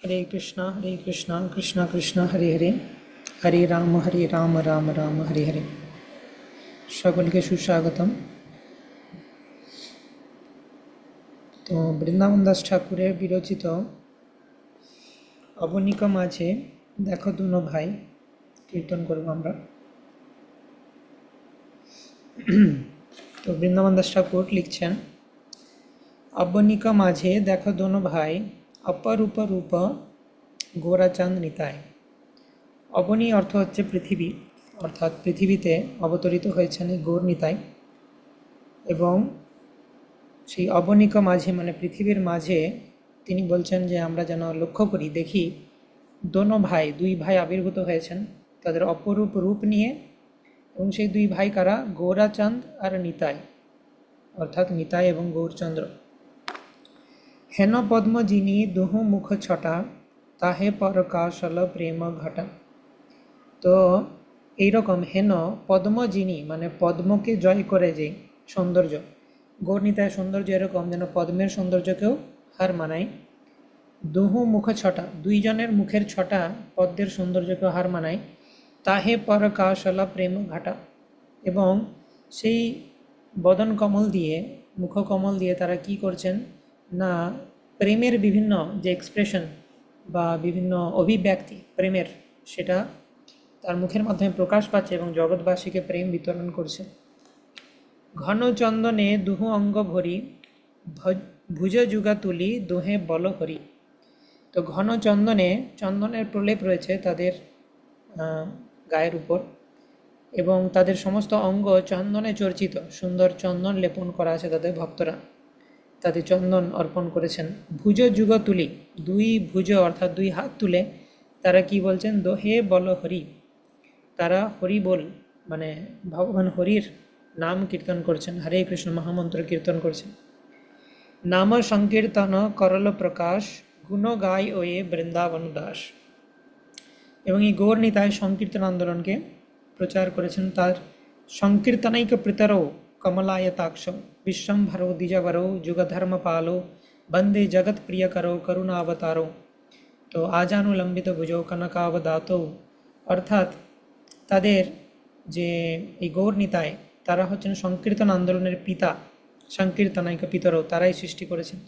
हरे कृष्णा कृष्णा कृष्णा हरे हरे हरे राम राम राम हरे हरे। সকলকে সুস্বাগতম। তো বৃন্দাবন দাস ঠাকুরের বিরচিত অবনিকা মাঝে দেখো দুনো ভাই কীর্তন করব আমরা। তো বৃন্দাবন দাস ঠাকুর লিখছেন, অবনিকা মাঝে দেখো দোনো ভাই, অপরূপ রূপ গোরাচাঁদ নিতাই। অবনী অর্থ হচ্ছে পৃথিবী, অর্থাৎ পৃথিবীতে অবতরিত হয়েছেন এই গৌর নিতাই। এবং সেই অবনিকা মাঝে মানে পৃথিবীর মাঝে তিনি বলছেন যে আমরা যেন লক্ষ্য করি, দেখি দোনো ভাই, দুই ভাই আবির্ভূত হয়েছেন তাদের অপরূপ রূপ নিয়ে। এবং সেই দুই ভাই কারা? গৌরাচাঁদ আর নিতাই, অর্থাৎ নিতাই এবং গৌরচন্দ্র। হেন পদ্ম যিনি দুহু মুখ ছটা, তাহে পরকাশল প্রেম ঘটা। তো এইরকম হেন পদ্ম যিনি মানে পদ্মকে জয় করে যে সৌন্দর্য, গৌরনিতায় সৌন্দর্য এরকম যেন পদ্মের সৌন্দর্যকেও হার মানায়। দুহু মুখ ছটা, দুইজনের মুখের ছটা পদ্মের সৌন্দর্যকেও হার মানায়। তাহে পরকাশলা প্রেম ঘাটা, এবং সেই বদন কমল দিয়ে, মুখকমল দিয়ে তারা কি করছেন না, প্রেমের বিভিন্ন যে এক্সপ্রেশন বা বিভিন্ন অভিব্যক্তি প্রেমের, সেটা তার মুখের মাধ্যমে প্রকাশ পাচ্ছে এবং জগৎবাসীকে প্রেম বিতরণ করছে। ঘন চন্দনে দুহু অঙ্গ ভরি, ভুজ যুগা তুলি দুহে বল হরি। তো ঘন চন্দনে, চন্দনের প্রলেপ রয়েছে তাদের গায়ের উপর, এবং তাদের সমস্ত অঙ্গ চন্দনে চর্চিত, সুন্দর চন্দন লেপন করা আছে তাদের ভক্তরা, তাদের চন্দন অর্পণ করেছেন। ভুজ যুগ তুলি, দুই ভুজ অর্থাৎ দুই হাত তুলে তারা কি বলছেন? দোহে বল হরি। তারা হরি বল মানে ভগবান হরির নাম কীর্তন করছেন, হরে কৃষ্ণ মহামন্ত্র কীর্তন করছেন। নাম সংকীর্তন করল প্রকাশ, গুণ গায় ওয়ে বৃন্দাবন দাস। এবং এই গৌর নিতাই সংকীর্তন আন্দোলনকে প্রচার করেছেন। তার সংকীর্তনৈক প্রীতরও কমলায়তাক্ষ, বিশ্বম্ভরো দ্বিজবরো যুগধর্ম পালো, বন্দে জগৎ প্রিয় করো করুণাবতারো। তো আজানুলম্বিত ভুজো কনকাবদাত, অর্থাৎ তাদের যে এই গৌর নিতাই তারা হচ্ছেন সংকীর্তন আন্দোলনের পিতা, সংকীর্তনৈক পিতরও, তারাই সৃষ্টি করেছেন।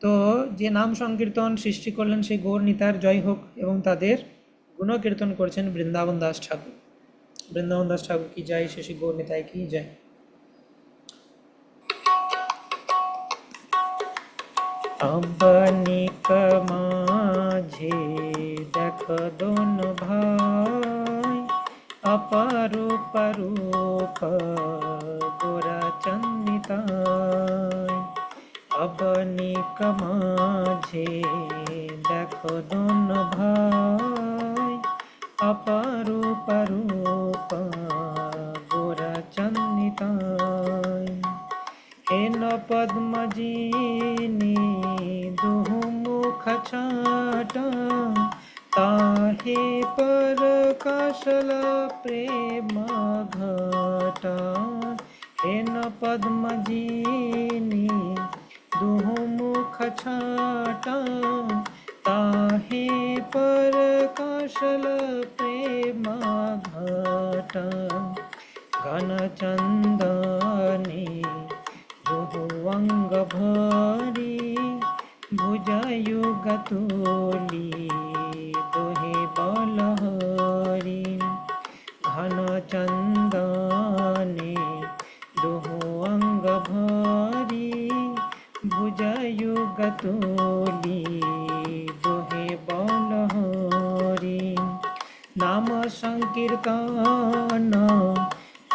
তো যে নাম সংকীর্তন সৃষ্টি করলেন সেই গৌর নিতাইর জয় হোক, এবং তাদের গুণকীর্তন করছেন বৃন্দাবন দাস ঠাকুর। বৃন্দাবন দাস ঠাকুর কি যায়, শেষে গৌর নিতাই কি যায়। অবনিকা মাঝে দেখো দোনো ভাই, অপরূপ রূপ গোরাচাঁদ নিতাই। অবনিকা মাঝে দেখো দোনো ভাই, অপরূপ রূপ গোরাচাঁদ নিতাই। হেন পদ্ম যিনি দুহু মুখ ছটা, তাহে পরকাশল প্রেম ঘটা। হেন পদ্ম যিনি দুহু মুখ ছটা, তাহে পরকাশল প্রেম ঘটা। ঘন চন্দনে দুহু অঙ্গ ভরি, ভুজयुग তুলি দোহে বল হরি। ঘন চন্দনে দুহু অঙ্গ ভরি, ভুজयुग তুলি দোহে বল হরি। নাম সংকীর্তন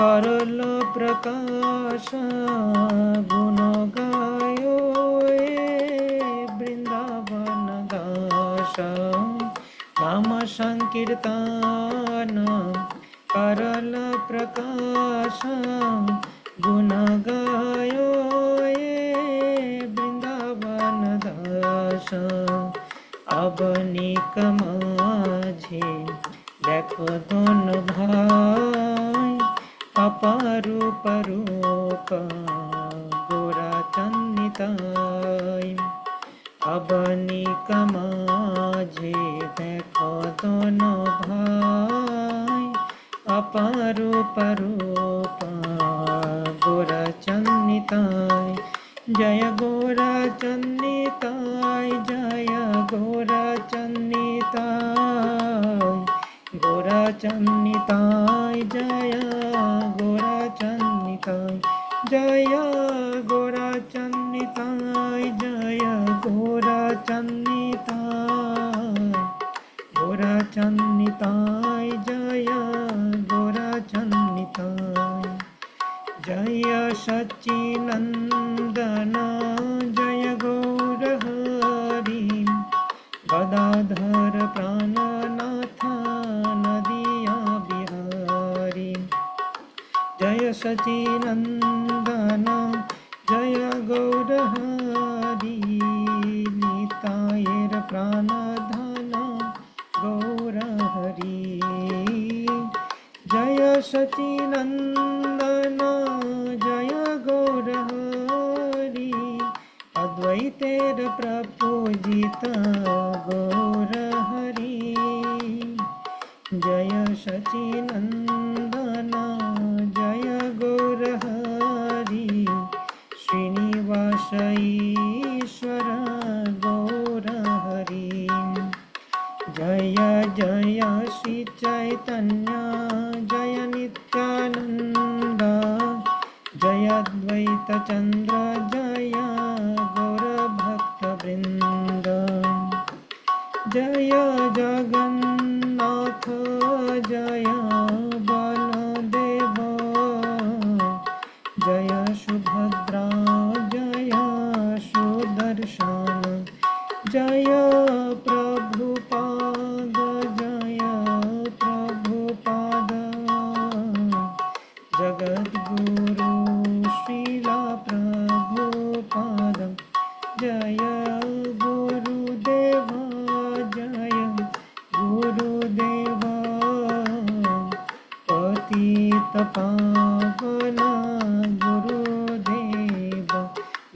করল প্রকাশ, গুণ গায় বৃন্দাবন দাস। নাম সংকীর্তন করল প্রকাশ, গুণ গায় বৃন্দাবন দাস। অবনিক মাঝে দেখো দোনো ভাই, অপরূপ রূপ গোরাচাঁদ নিতাই। অবনিকা रूप गोरचंद निताय। जय गोरचंद निताय, जय गोरचंद निताय। गोरचंद निताय, जय गोरचंद निताय। जय गोरचंद निताय, जय गोरचंद निताय। गोरचंद निताय, जय गोरचंद निताय। जय सच्चिनंदन जय गौर हरि। गदाधर प्राणनाथ नदिया बिहारी। जय सच्चिनंदन जय गौर हरि। नितायर प्राणधन गौर हरि। जय सच्चिनंदन जय गौर हरि। अद्वैतेर प्रपूजित गौर हरि। जय सच्चिनंदन जय गौर हरि। श्रीनिवास ईश्वर गौर हरि। जय जय श्री चैतन्य जय नित्यानंद। जय अद्वैत चंद्र जय गौर भक्त वृंद। जय जगन्नाथ जय बलदेव। जय सुभद्रा जय सुदर्शन। जय प्रभुपाद जय प्रभुपाद। जगद्गुरु श्रीला प्रभुपाद। जय गुरुदेव जय गुरुदेव। पतित पावन गुरुदेव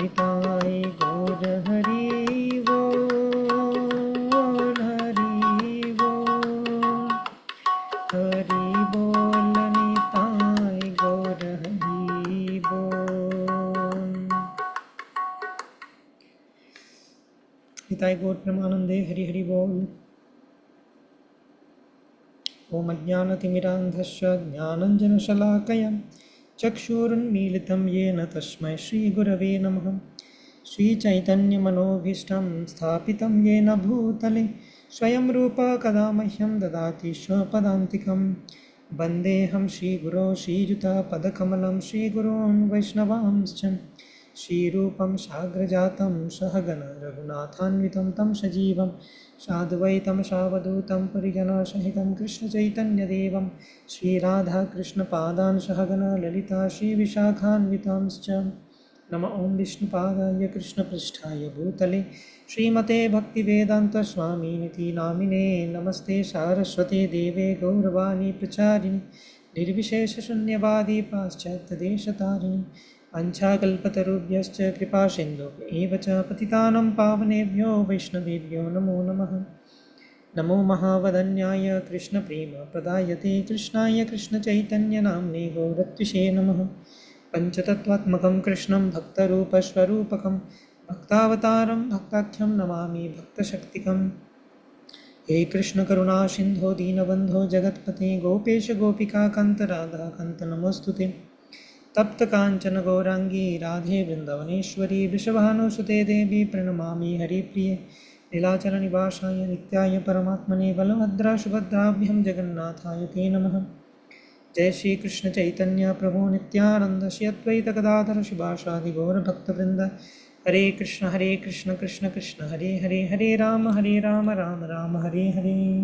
निताय गौर हरि बोल। हरि बोल। हरि बोल निताय गौर हरि बोल। निताय गौर प्रेमानंदे हरि हरि बोल। ओम अज्ञानतिमिरान्धस्य ज्ञानञ्जनशलाकया चक्षुरुन्मीलितं येन तस्मै श्रीगुरवे नमः। श्रीचैतन्यमनोभीष्टं स्थापितं येन भूतले स्वयं रूप कदा मह्यं ददाति स्वपदान्तिकं। वन्देऽहं श्रीगुरो श्रीयुतपदकमलं श्रीगुरोन् वैष्णवांश्च। श्रीरूपं साग्रजातं सहगण रघुनाथान्वितं तं सजीवं साद्वैतं सावधूतं परिजनसहितं कृष्णचैतन्यदेवं श्रीराधाकृष्णपादान् सहगण ललिता श्रीविशाखान्वितांश्च। नमः ॐ विष्णुपादाय कृष्णपृष्ठाय भूतले श्रीमते भक्तिवेदान्तस्वामिनिति नामिने। नमस्ते सारस्वते देवे गौरवाणी प्रचारिणि निर्विशेषशून्यवादी पाश्चात्यदेशतारिणि। वाञ्छाकल्पतरुभ्यश्च कृपासिन्धुभ्यैव च पतितानां पावनेभ्यो वैष्णवेभ्यो नमो नमः। नमो महावदन्याय कृष्णप्रेमप्रदायते कृष्णाय कृष्णचैतन्यनाम्ने गौरत्विषे नमः। पञ्चतत्त्वात्मकं कृष्णं भक्तरूपस्वरूपकं भक्तावतारं भक्ताख्यं नमामि भक्तशक्तिकम्। हे कृष्ण करुणा सिन्धो दीनबन्धो जगत्पते गोपेश गोपिकान्त राधाकान्त नमोऽस्तुते। तप्त कांचन गौरांगी राधे वृंदावनेश्वरी वृषभानुसुते देवी प्रणमामि हरिप्रिये। नीलाचल निवासाय नित्याय परमात्मने बलभद्रा सुभद्राभ्यां जगन्नाथाय ते नमः। जय श्री कृष्ण चैतन्य प्रभु नित्यानंद श्री अद्वैत गदाधर शिवासादि गौरभक्तवृंद। हरे कृष्ण कृष्ण कृष्ण हरे हरे हरे राम राम राम हरे हरे।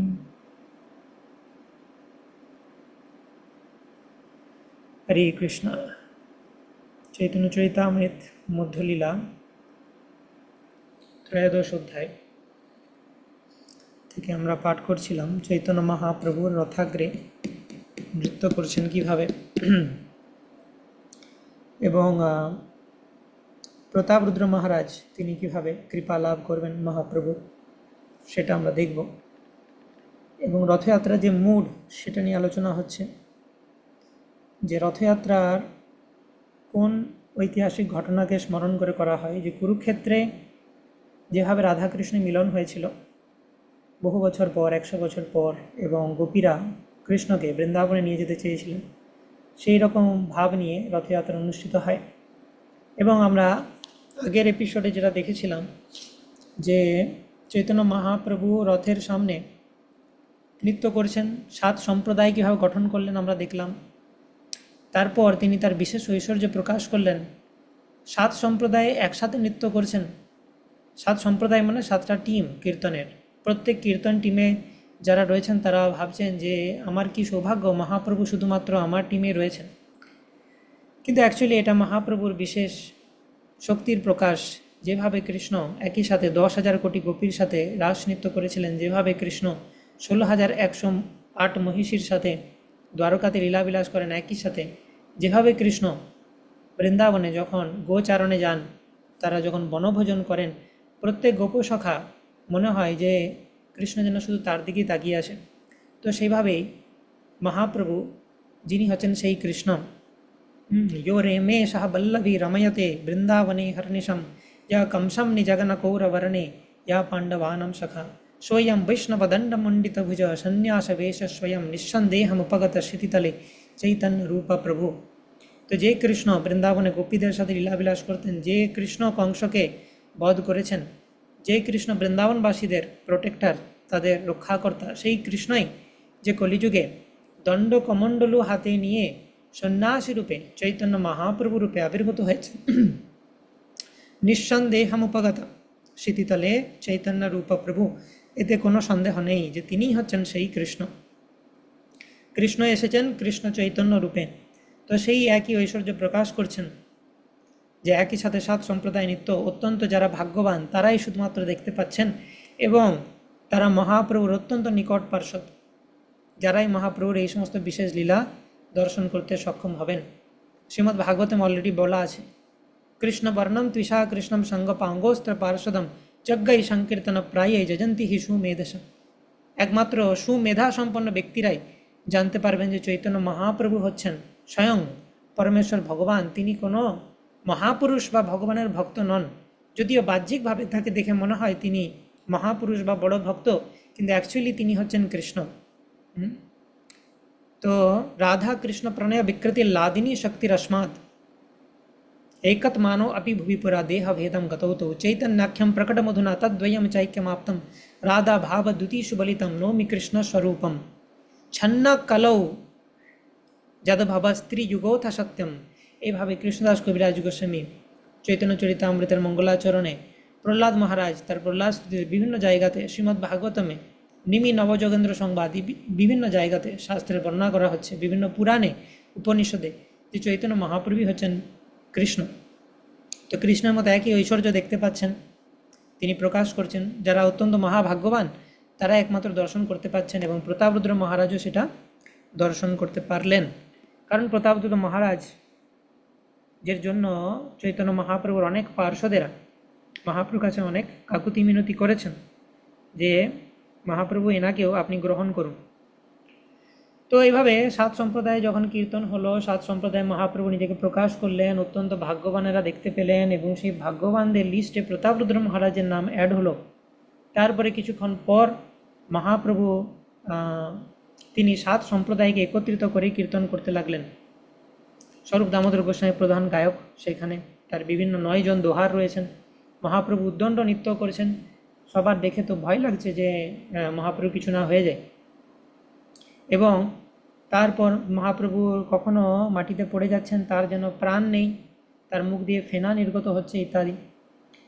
हरे कृष्ण। चैतन्य चरितामृत मध्यलीला त्रयोदश অধ্যায় থেকে আমরা পাঠ করছিলাম চৈতন্য মহাপ্রভুর রথাগ্রে নৃত্য করছেন কিভাবে এবং প্রতাপরুদ্র মহারাজ তিনি কিভাবে কৃপা লাভ করবেন মহাপ্রভু সেটা আমরা দেখব। এবং রথযাত্রার যে মুড সেটা নিয়ে আলোচনা হচ্ছে। যে রথযাত্রার কোন ঐতিহাসিক ঘটনাকে স্মরণ করে করা হয়, যে কুরুক্ষেত্রে যেভাবে রাধাকৃষ্ণের মিলন হয়েছিল বহু বছর পর, 100 বছর পর, এবং গোপীরা কৃষ্ণকে বৃন্দাবনে নিয়ে যেতে চেয়েছিলেন, সেই রকম ভাব নিয়ে রথযাত্রা অনুষ্ঠিত হয়। এবং আমরা আগের এপিসোডে যেটা দেখেছিলাম যে চৈতন্য মহাপ্রভু রথের সামনে নৃত্য করছেন, 7 সম্প্রদায় কীভাবে গঠন করলেন আমরা দেখলাম। তারপর তিনি তার বিশেষ ঐশ্বর্য প্রকাশ করলেন, 7 সম্প্রদায় একসাথে নৃত্য করছেন। 7 সম্প্রদায় মানে 7টা টিম কীর্তনের। প্রত্যেক কীর্তন টিমে যারা রয়েছেন তারা ভাবছেন যে আমার কি সৌভাগ্য, মহাপ্রভু শুধুমাত্র আমার টিমে রয়েছেন। কিন্তু অ্যাকচুয়ালি এটা মহাপ্রভুর বিশেষ শক্তির প্রকাশ। যেভাবে কৃষ্ণ একই সাথে 10,000 কোটি গোপীর সাথে রাস নৃত্য করেছিলেন, যেভাবে কৃষ্ণ 16,108 মহিষীর সাথে দ্বারকাতে লীলাবিলাস করেন একই সাথে, যেভাবে কৃষ্ণ বৃন্দাবনে যখন গোচারণে যান, তারা যখন বনভোজন করেন, প্রত্যেক গোপসখা মনে হয় যে কৃষ্ণ যেন শুধু তার দিকেই তাকিয়ে আসেন। তো সেইভাবেই মহাপ্রভু, যিনি হচ্ছেন সেই কৃষ্ণ, यो रेमे सह बल्लभी रमयते बृंदावने हर्निशम या कंसम निजगन कौरवर्णे या पांडवानां सखा स्वयं वैष्णवदंडमंडितभुज संन्यास वेश स्वयं निस्संदेहमुपगत स्थितितले चैतन्य रूप प्रभु। তো যে কৃষ্ণ বৃন্দাবনে গোপীদের সাথে লীলাবিলাস করতেন, যে কৃষ্ণ কংসকে বধ করেছেন, যে কৃষ্ণ বৃন্দাবনবাসীদের প্রোটেক্টর, তাদের রক্ষাকর্তা, সেই কৃষ্ণই যে কলিযুগে দণ্ড কমণ্ডলু হাতে নিয়ে সন্ন্যাসী রূপে চৈতন্য মহাপ্রভু রূপে আবির্ভূত হয়েছে। নিঃসন্দেহমুপগত স্মৃতিতলে চৈতন্য রূপ প্রভু, এতে কোনো সন্দেহ নেই যে তিনি হচ্ছেন সেই কৃষ্ণ। কৃষ্ণ এসেছেন কৃষ্ণ চৈতন্য রূপে। তো সেই একই ঐশ্বর্য প্রকাশ করছেন, যে একই সাথে 7 সম্প্রদায় নৃত্য অত্যন্ত যারা ভাগ্যবান তারাই শুধুমাত্র দেখতে পাচ্ছেন, এবং তারা মহাপ্রভুর অত্যন্ত নিকট পার্শ্বদ, যারাই মহাপ্রভুর এই সমস্ত বিশেষ লীলা দর্শন করতে সক্ষম হবেন। শ্রীমদ্ ভাগবতম অলরেডি বলা আছে, কৃষ্ণ বর্ণম ত্বিষা কৃষ্ণম সঙ্গ পাঙ্গোস্ত্র পার্শ্বদম যজ্ঞই সংকীর্তন প্রায় যজন্তি হি সুমেধস। একমাত্র সুমেধা সম্পন্ন ব্যক্তিরাই জানতে পারবেন যে চৈতন্য মহাপ্রভু হচ্ছেন স্বয়ং পরমেশ্বর ভগবান। তিনি কোনো মহাপুরুষ বা ভগবানের ভক্ত নন, যদিও বাহ্যিকভাবে তাকে দেখে মনে হয় তিনি মহাপুরুষ বা বড় ভক্ত, কিন্তু অ্যাকচুয়ালি তিনি হচ্ছেন কৃষ্ণ। तो राधा कृष्ण प्रणय विकृति लादिनी शक्तिरस्मात् एकत मानो अपि भुवि पुरा देह भेदम गतौ तो चैतन्याख्यम प्रकट मधुना तद्वयम चैक्यमाप्तम राधा भाव द्वितीषु बलितम नौमि कृष्ण स्वरूपम छन्न कलौ যদভাব স্ত্রী যুগোথ সত্যম। এইভাবে কৃষ্ণদাস কবিরাজ গোস্বামী চৈতন্য চরিতামৃতের মঙ্গলাচরণে, প্রহ্লাদ মহারাজ তার প্রহ্লাদ বিভিন্ন জায়গাতে, শ্রীমদ্ ভাগবতমে, নিমি নবযোগেন্দ্র সংবাদ, বিভিন্ন জায়গাতে শাস্ত্রের বর্ণনা করা হচ্ছে, বিভিন্ন পুরাণে উপনিষদে, যে চৈতন্য মহাপ্রভু হচ্ছেন কৃষ্ণ। তো কৃষ্ণের মতো একই ঐশ্বর্য দেখতে পাচ্ছেন, তিনি প্রকাশ করছেন। যারা অত্যন্ত মহাভাগ্যবান তারা একমাত্র দর্শন করতে পাচ্ছেন, এবং প্রতাপরুদ্র মহারাজও সেটা দর্শন করতে পারলেন। কারণ প্রতাপরুদ্র মহারাজ, যের জন্য চৈতন্য মহাপ্রভুর অনেক পার্শ্বদেরা মহাপ্রভুর কাছে অনেক কাকুতি মিনতি করেছেন যে মহাপ্রভু এনাকেও আপনি গ্রহণ করুন। তো এইভাবে 7 সম্প্রদায় যখন কীর্তন হলো, 7 সম্প্রদায় মহাপ্রভু নিজেকে প্রকাশ করলেন, অত্যন্ত ভাগ্যবানেরা দেখতে পেলেন, এবং সেই ভাগ্যবানদের লিস্টে প্রতাপরুদ্র মহারাজের নাম অ্যাড হলো। তারপরে কিছুক্ষণ পর মহাপ্রভু তিনি 7 সম্প্রদায়কে একত্রিত করে কীর্তন করতে লাগলেন। স্বরূপ দামোদর গোস্বামী প্রধান গায়ক, সেখানে তার বিভিন্ন 9 জন দোহার রয়েছেন। মহাপ্রভু উদ্দণ্ড নৃত্য করেছেন। সবার দেখে তো ভয় লাগছে যে মহাপ্রভু কিছু না হয়ে যায়, এবং তারপর মহাপ্রভু কখনো মাটিতে পড়ে যাচ্ছেন, তার যেন প্রাণ নেই, তার মুখ দিয়ে ফেনা নির্গত হচ্ছে ইত্যাদি।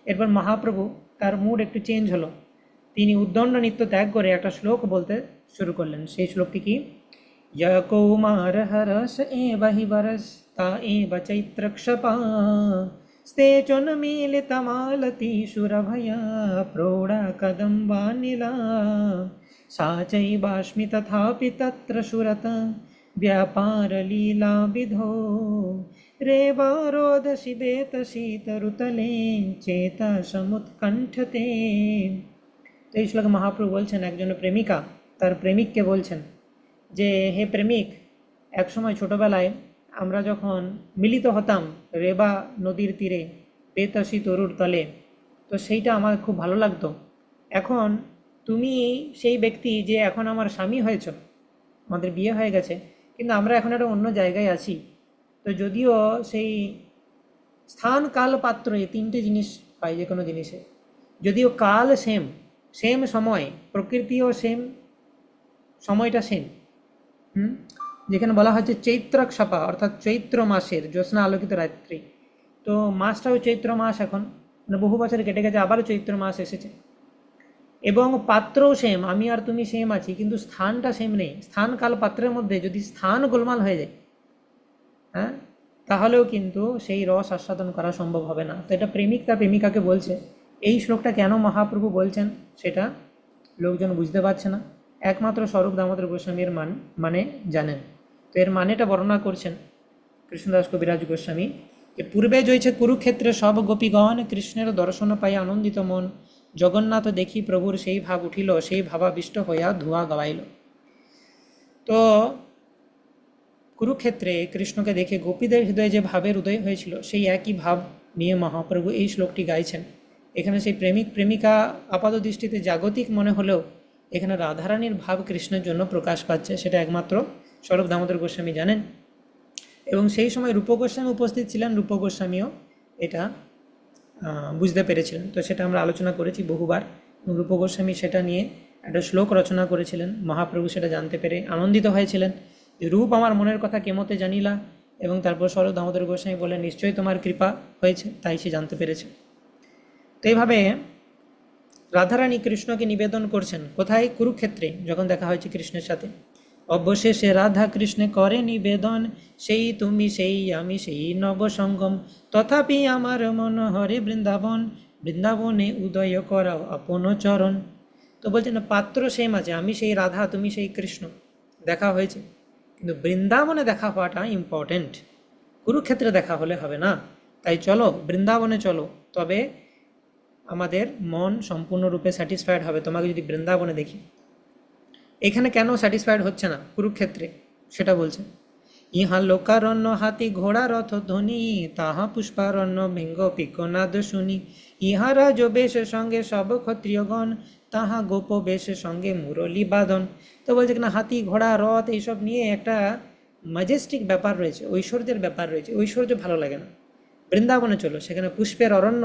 এরপর মহাপ্রভু তার মুড একটু চেঞ্জ হলো, তিনি উদ্দণ্ড নৃত্য ত্যাগ করে একটা শ্লোক বলতে শুরু করলেন। সেই শ্লোকটি কি? य कौमार हरस एवहि बरस ता एव चैत्रक्षपा स्ते चोन्मीलितमालती सुरभया प्रौढा कदम्बानिला सा चैवास्मि तथापि तत्र सुरत व्यापारलीलाविधो रेवारोदसि बेतशीतरुतले चेता समुत्कण्ठते। तो এই শ্লোকে মহাপ্রভু বলছেন, একজন প্রেমিকা তার প্রেমিককে বলছেন যে হে প্রেমিক, একসময় ছোটোবেলায় আমরা যখন মিলিত হতাম রেবা নদীর তীরে বেতাসী তরুর তলে, তো সেইটা আমার খুব ভালো লাগতো। এখন তুমি সেই ব্যক্তি যে এখন আমার স্বামী হয়েছ, আমাদের বিয়ে হয়ে গেছে, কিন্তু আমরা এখন একটা অন্য জায়গায় আছি। তো যদিও সেই স্থান কাল পাত্র এই তিনটে জিনিস পাই যে কোনো জিনিসে, যদিও কাল সেম, সেম সময়, প্রকৃতিও সেম, সময়টা সেম। যেখানে বলা হচ্ছে চৈত্র ক্ষপা অর্থাৎ চৈত্র মাসের জ্যোৎস্না আলোকিত রাত্রি, তো মাসটাও চৈত্র মাস এখন, মানে বহু বছর কেটে গেছে, আবারও চৈত্র মাস এসেছে। এবং পাত্রও সেম, আমি আর তুমি সেম আছি, কিন্তু স্থানটা সেম নেই। স্থান কাল পাত্রের মধ্যে যদি স্থান গোলমাল হয়ে যায়, হ্যাঁ, তাহলেও কিন্তু সেই রস আস্বাদন করা সম্ভব হবে না। তো এটা প্রেমিক তার প্রেমিকাকে বলছে। এই শ্লোকটা কেন মহাপ্রভু বলছেন সেটা লোকজন বুঝতে পারছে না, একমাত্র স্বরূপ দামোদর গোস্বামীর মানে জানেন। তো এর মানেটা বর্ণনা করছেন কৃষ্ণদাস কবিরাজ গোস্বামী, যে পূর্বে জয়ছে কুরুক্ষেত্রে সব গোপীগণ, কৃষ্ণের দর্শন পাই আনন্দিত মন, জগন্নাথ দেখি প্রভুর সেই ভাব উঠিল, সেই ভাবাবিষ্ট হইয়া ধোঁয়া গাওয়াইল। তো কুরুক্ষেত্রে কৃষ্ণকে দেখে গোপীদের হৃদয়ে যে ভাবের উদয় হয়েছিল, সেই একই ভাব নিয়ে মহাপ্রভু এই শ্লোকটি গাইছেন। এখানে সেই প্রেমিক প্রেমিকা আপাত দৃষ্টিতে জাগতিক মনে হলেও এখানে রাধারানীর ভাব কৃষ্ণের জন্য প্রকাশ পাচ্ছে, সেটা একমাত্র স্বরূপ দামোদর গোস্বামী জানেন। এবং সেই সময় রূপ গোস্বামী উপস্থিত ছিলেন, রূপ গোস্বামীও এটা বুঝতে পেরেছিলেন। তো সেটা আমরা আলোচনা করেছি বহুবার। রূপ গোস্বামী সেটা নিয়ে একটা শ্লোক রচনা করেছিলেন, মহাপ্রভু সেটা জানতে পেরে আনন্দিত হয়েছিলেন যে রূপ আমার মনের কথা কেমতে জানিলা। এবং তারপর স্বরূপ দামোদর গোস্বামী বলেন, নিশ্চয়ই তোমার কৃপা হয়েছে, তাই সে জানতে পেরেছে। তো এইভাবে রাধারানী কৃষ্ণকে নিবেদন করছেন কোথায়? কুরুক্ষেত্রে, যখন দেখা হয়েছে কৃষ্ণের সাথে। অবশেষে রাধা কৃষ্ণে করে নিবেদন, সেই তুমি সেই আমি সেই নবসঙ্গম, তথাপি আমার মন হরে বৃন্দাবন, বৃন্দাবনে উদয় করাও আপন চরণ। তো বলছেন পাত্র সেম আছে, আমি সেই রাধা তুমি সেই কৃষ্ণ, দেখা হয়েছে, কিন্তু বৃন্দাবনে দেখা হওয়াটা ইম্পর্টেন্ট, কুরুক্ষেত্রে দেখা হলে হবে না। তাই চলো বৃন্দাবনে চলো, তবে আমাদের মন সম্পূর্ণরূপে স্যাটিসফাইড হবে তোমাকে যদি বৃন্দাবনে দেখি। এখানে কেন স্যাটিসফাইড হচ্ছে না কুরুক্ষেত্রে সেটা বলছে। ইহা লোকারণ্য হাতি ঘোড়া রথ ধ্বনি, তাহা পুষ্পারণ্য ভৃঙ্গ পিকনাদ শুনি, ইহা রাজ বেশের সঙ্গে সব ক্ষত্রিয়গণ, তাহা গোপ বেশের সঙ্গে মুরলী বাদন। তো বলছে কিনা হাতি ঘোড়া রথ এইসব নিয়ে একটা ম্যাজেস্টিক ব্যাপার রয়েছে, ঐশ্বর্যের ব্যাপার রয়েছে, ঐশ্বর্য ভালো লাগে না। বৃন্দাবনে চলো, সেখানে পুষ্পের অরণ্য,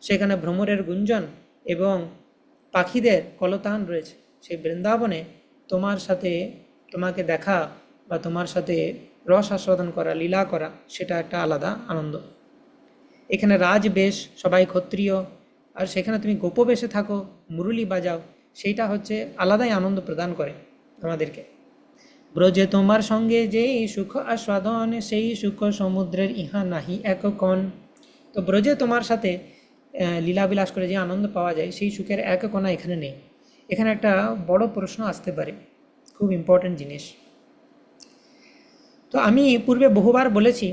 সেখানে ভ্রমরের গুঞ্জন এবং পাখিদের কলতান রয়েছে। সেই বৃন্দাবনে তোমার সাথে তোমাকে দেখা বা তোমার সাথে রস আস্বাদন করা, লীলা করা, সেটা একটা আলাদা আনন্দ। এখানে রাজবেশ, সবাই ক্ষত্রিয়, আর সেখানে তুমি গোপবেশে থাকো, মুরলি বাজাও, সেইটা হচ্ছে আলাদাই আনন্দ প্রদান করে আমাদেরকে। ব্রজে তোমার সঙ্গে যে সুখ আস্বাদন, সেই সুখ সমুদ্রের ইহা নাহি এক কণ। তো ব্রজে তোমার সাথে লীলাবিলাস করে যে আনন্দ পাওয়া যায়, সেই সুখের এক কণা এখানে নেই। এখানে একটা বড় প্রশ্ন আসতে পারে, খুব ইম্পর্ট্যান্ট জিনিস। তো আমি পূর্বে বহুবার বলেছি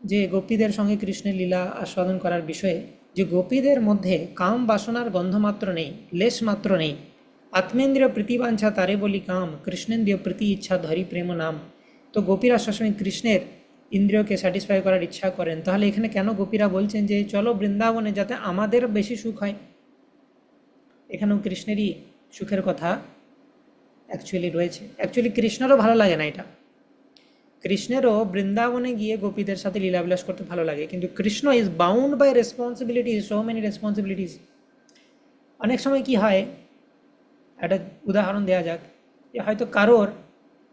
যে গোপীদের সঙ্গে কৃষ্ণের লীলা আস্বাদন করার বিষয়ে, যে গোপীদের মধ্যে কাম বাসনার গন্ধমাত্র নেই, লেশ মাত্র নেই। আত্মেন্দ্রিয় প্রীতিবাঞ্ছা তারে বলি কাম, কৃষ্ণেন্দ্রিয় প্রীতি ইচ্ছা ধরি প্রেম নাম। তো গোপীরা সবসময় কৃষ্ণের ইন্দ্রিয়কে স্যাটিসফাই করার ইচ্ছা করেন। তাহলে এখানে কেন গোপীরা বলছেন যে চলো বৃন্দাবনে, যাতে আমাদের বেশি সুখ হয়? এখানেও কৃষ্ণেরই সুখের কথা অ্যাকচুয়ালি রয়েছে। অ্যাকচুয়ালি কৃষ্ণেরও ভালো লাগে না এটা, কৃষ্ণেরও বৃন্দাবনে গিয়ে গোপীদের সাথে লীলাবিলাস করতে ভালো লাগে, কিন্তু Krishna is bound by responsibilities, so many responsibilities. অনেক সময় কি হয়, একটা উদাহরণ দেওয়া যাক, যে হয়তো কারোর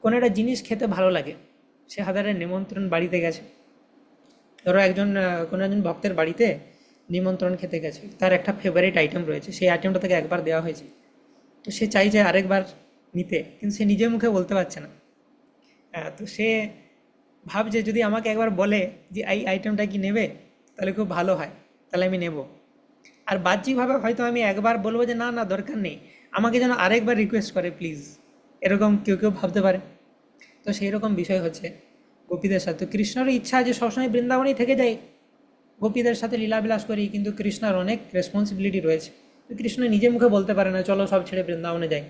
কোনো একটা জিনিস খেতে ভালো লাগে, সে হাজারে নিমন্ত্রণ বাড়িতে গেছে, ধরো কোনো একজন ভক্তের বাড়িতে নিমন্ত্রণ খেতে গেছে, তার একটা ফেভারিট আইটেম রয়েছে, সেই আইটেমটা তাকে একবার দেওয়া হয়েছে, তো সে চাইছে আরেকবার নিতে, কিন্তু সে নিজের মুখে বলতে পারছে না। তো সে ভাবছে যদি আমাকে একবার বলে যে এই আইটেমটা কি নেবে, তাহলে খুব ভালো হয়, তাহলে আমি নেব। আর বাহ্যিকভাবে হয়তো আমি একবার বলবো যে না না দরকার নেই, আমাকে যেন আরেকবার রিকোয়েস্ট করে প্লিজ, এরকম কেউ কেউ ভাবতে পারে। তো সেই রকম বিষয় হচ্ছে গোপীদের সাথে। কৃষ্ণেরও ইচ্ছা যে সবসময় বৃন্দাবনেই থেকে যায়, গোপীদের সাথে লীলাবিলাস করি, কিন্তু কৃষ্ণের অনেক রেসপন্সিবিলিটি রয়েছে। কৃষ্ণ নিজে মুখে বলতে পারে না চলো সব ছেড়ে বৃন্দাবনে যাই,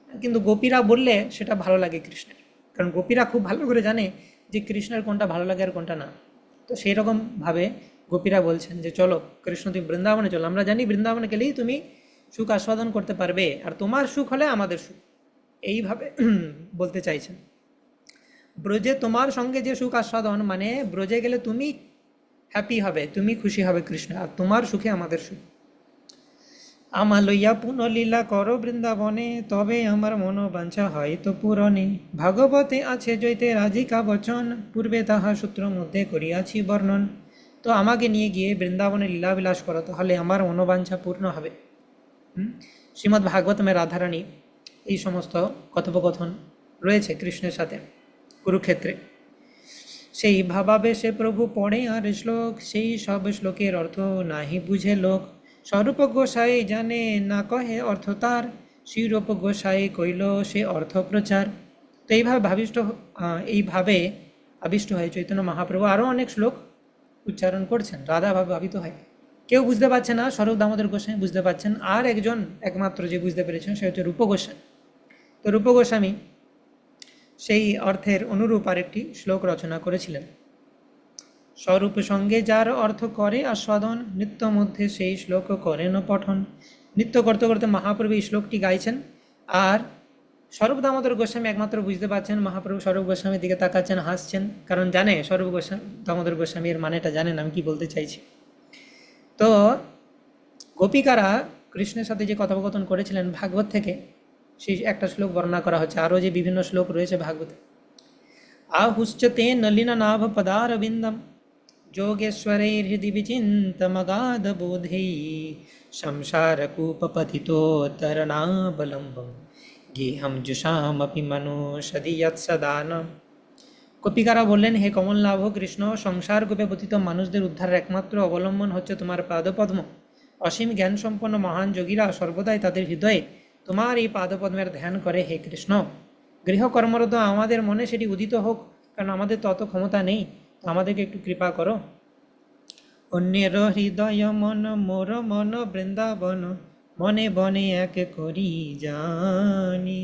কিন্তু গোপীরা বললে সেটা ভালো লাগে কৃষ্ণের, কারণ গোপীরা খুব ভালো করে জানে যে কৃষ্ণের কোনটা ভালো লাগে আর কোনটা না। তো সেই রকমভাবে গোপীরা বলছেন যে চলো কৃষ্ণ তুমি বৃন্দাবনে চলো, আমরা জানি বৃন্দাবনে গেলেই তুমি সুখ আস্বাদন করতে পারবে, আর তোমার সুখ হলে আমাদের সুখ, এইভাবে বলতে চাইছেন। ব্রজে তোমার সঙ্গে যে সুখ আস্বাদন, মানে ব্রজে গেলে তুমি হ্যাপি হবে, তুমি খুশি হবে কৃষ্ণ, আর তোমার সুখে আমাদের সুখ। আমা লইয়া পুনলীলা করো বৃন্দাবনে, তবে আমার মনোবাঞ্ছা হয় তো পূরণে। ভাগবতে আছে জয়তে রাধিকা বচন, পূর্বে তাহা সূত্র মধ্যে করিয়াছি বর্ণন। তো আমাকে নিয়ে গিয়ে বৃন্দাবনে লীলাবিলাস করো, তাহলে আমার মনোবাঞ্ছা পূর্ণ হবে। শ্রীমদ্ ভাগবতমে রাধারানী এই সমস্ত কথোপকথন রয়েছে কৃষ্ণের সাথে কুরুক্ষেত্রে। সেই ভাবাবেশে প্রভু পড়ে আর শ্লোক, সেই সব শ্লোকের অর্থ নাহি বুঝে লোক। স্বরূপ গোসাই জানে না কহে অর্থ তার, শ্রীরূপ গোসাই কইল সে অর্থ প্রচার। তো এইভাবে আবিষ্ট হয়ে চৈতন্য মহাপ্রভু আরও অনেক শ্লোক উচ্চারণ করছেন, রাধা ভাবিত হয়। কেউ বুঝতে পারছে না, স্বরূপ দামোদর গোস্বামী বুঝতে পারছেন, আর একজন একমাত্র যে বুঝতে পেরেছেন সে হচ্ছে রূপ গোস্বামী। তো রূপ গোস্বামী সেই অর্থের অনুরূপ আরেকটি শ্লোক রচনা করেছিলেন। স্বরূপ সঙ্গে যার অর্থ করে আস্বাদন, নিত্য মধ্যে সেই শ্লোক করেন পঠন। নৃত্য করতে করতে মহাপ্রভু এই শ্লোকটি গাইছেন, আর স্বরূপ দামোদর গোস্বামী একমাত্র বুঝতে পারছেন। মহাপ্রভু স্বরূপ গোস্বামীর দিকে তাকাচ্ছেন, হাসছেন, কারণ জানে স্বরূপ দামোদর গোস্বামীর মানেটা জানেন আমি কি বলতে চাইছি। তো গোপিকারা কৃষ্ণের সাথে যে কথোপকথন করেছিলেন ভাগবত থেকে, সেই একটা শ্লোক বর্ণনা করা হচ্ছে। আরও যে বিভিন্ন শ্লোক রয়েছে ভাগবতে। আহুশ্চতে নলিন নাভ পদারবিন্দম, যোগেশ্বরৈর হৃদি বিচিন্তমগাধ বোধৈ, সংসারকূপপতিতোত্তরণাবলম্বম, গেহম জুষামপি মনোষদিয়ৎ সদানম। গোপিকারা বললেন, হে কমলনাভ কৃষ্ণ, সংসার কূপে পতিত মানুষদের উদ্ধারের একমাত্র অবলম্বন হচ্ছে তোমার পাদপদ্ম। অসীম জ্ঞান সম্পন্ন মহান যোগীরা সর্বদাই তাদের হৃদয়ে তোমার এই পাদপদ্মের ধ্যান করে। হে কৃষ্ণ, গৃহকর্মরত আমাদের মনে সেটি উদিত হোক, কারণ আমাদের তো অত ক্ষমতা নেই, তো আমাদেরকে একটু কৃপা করো। অন্যের হৃদয় মন মোর মন বৃন্দাবন, মনে বনে এক করি জানি।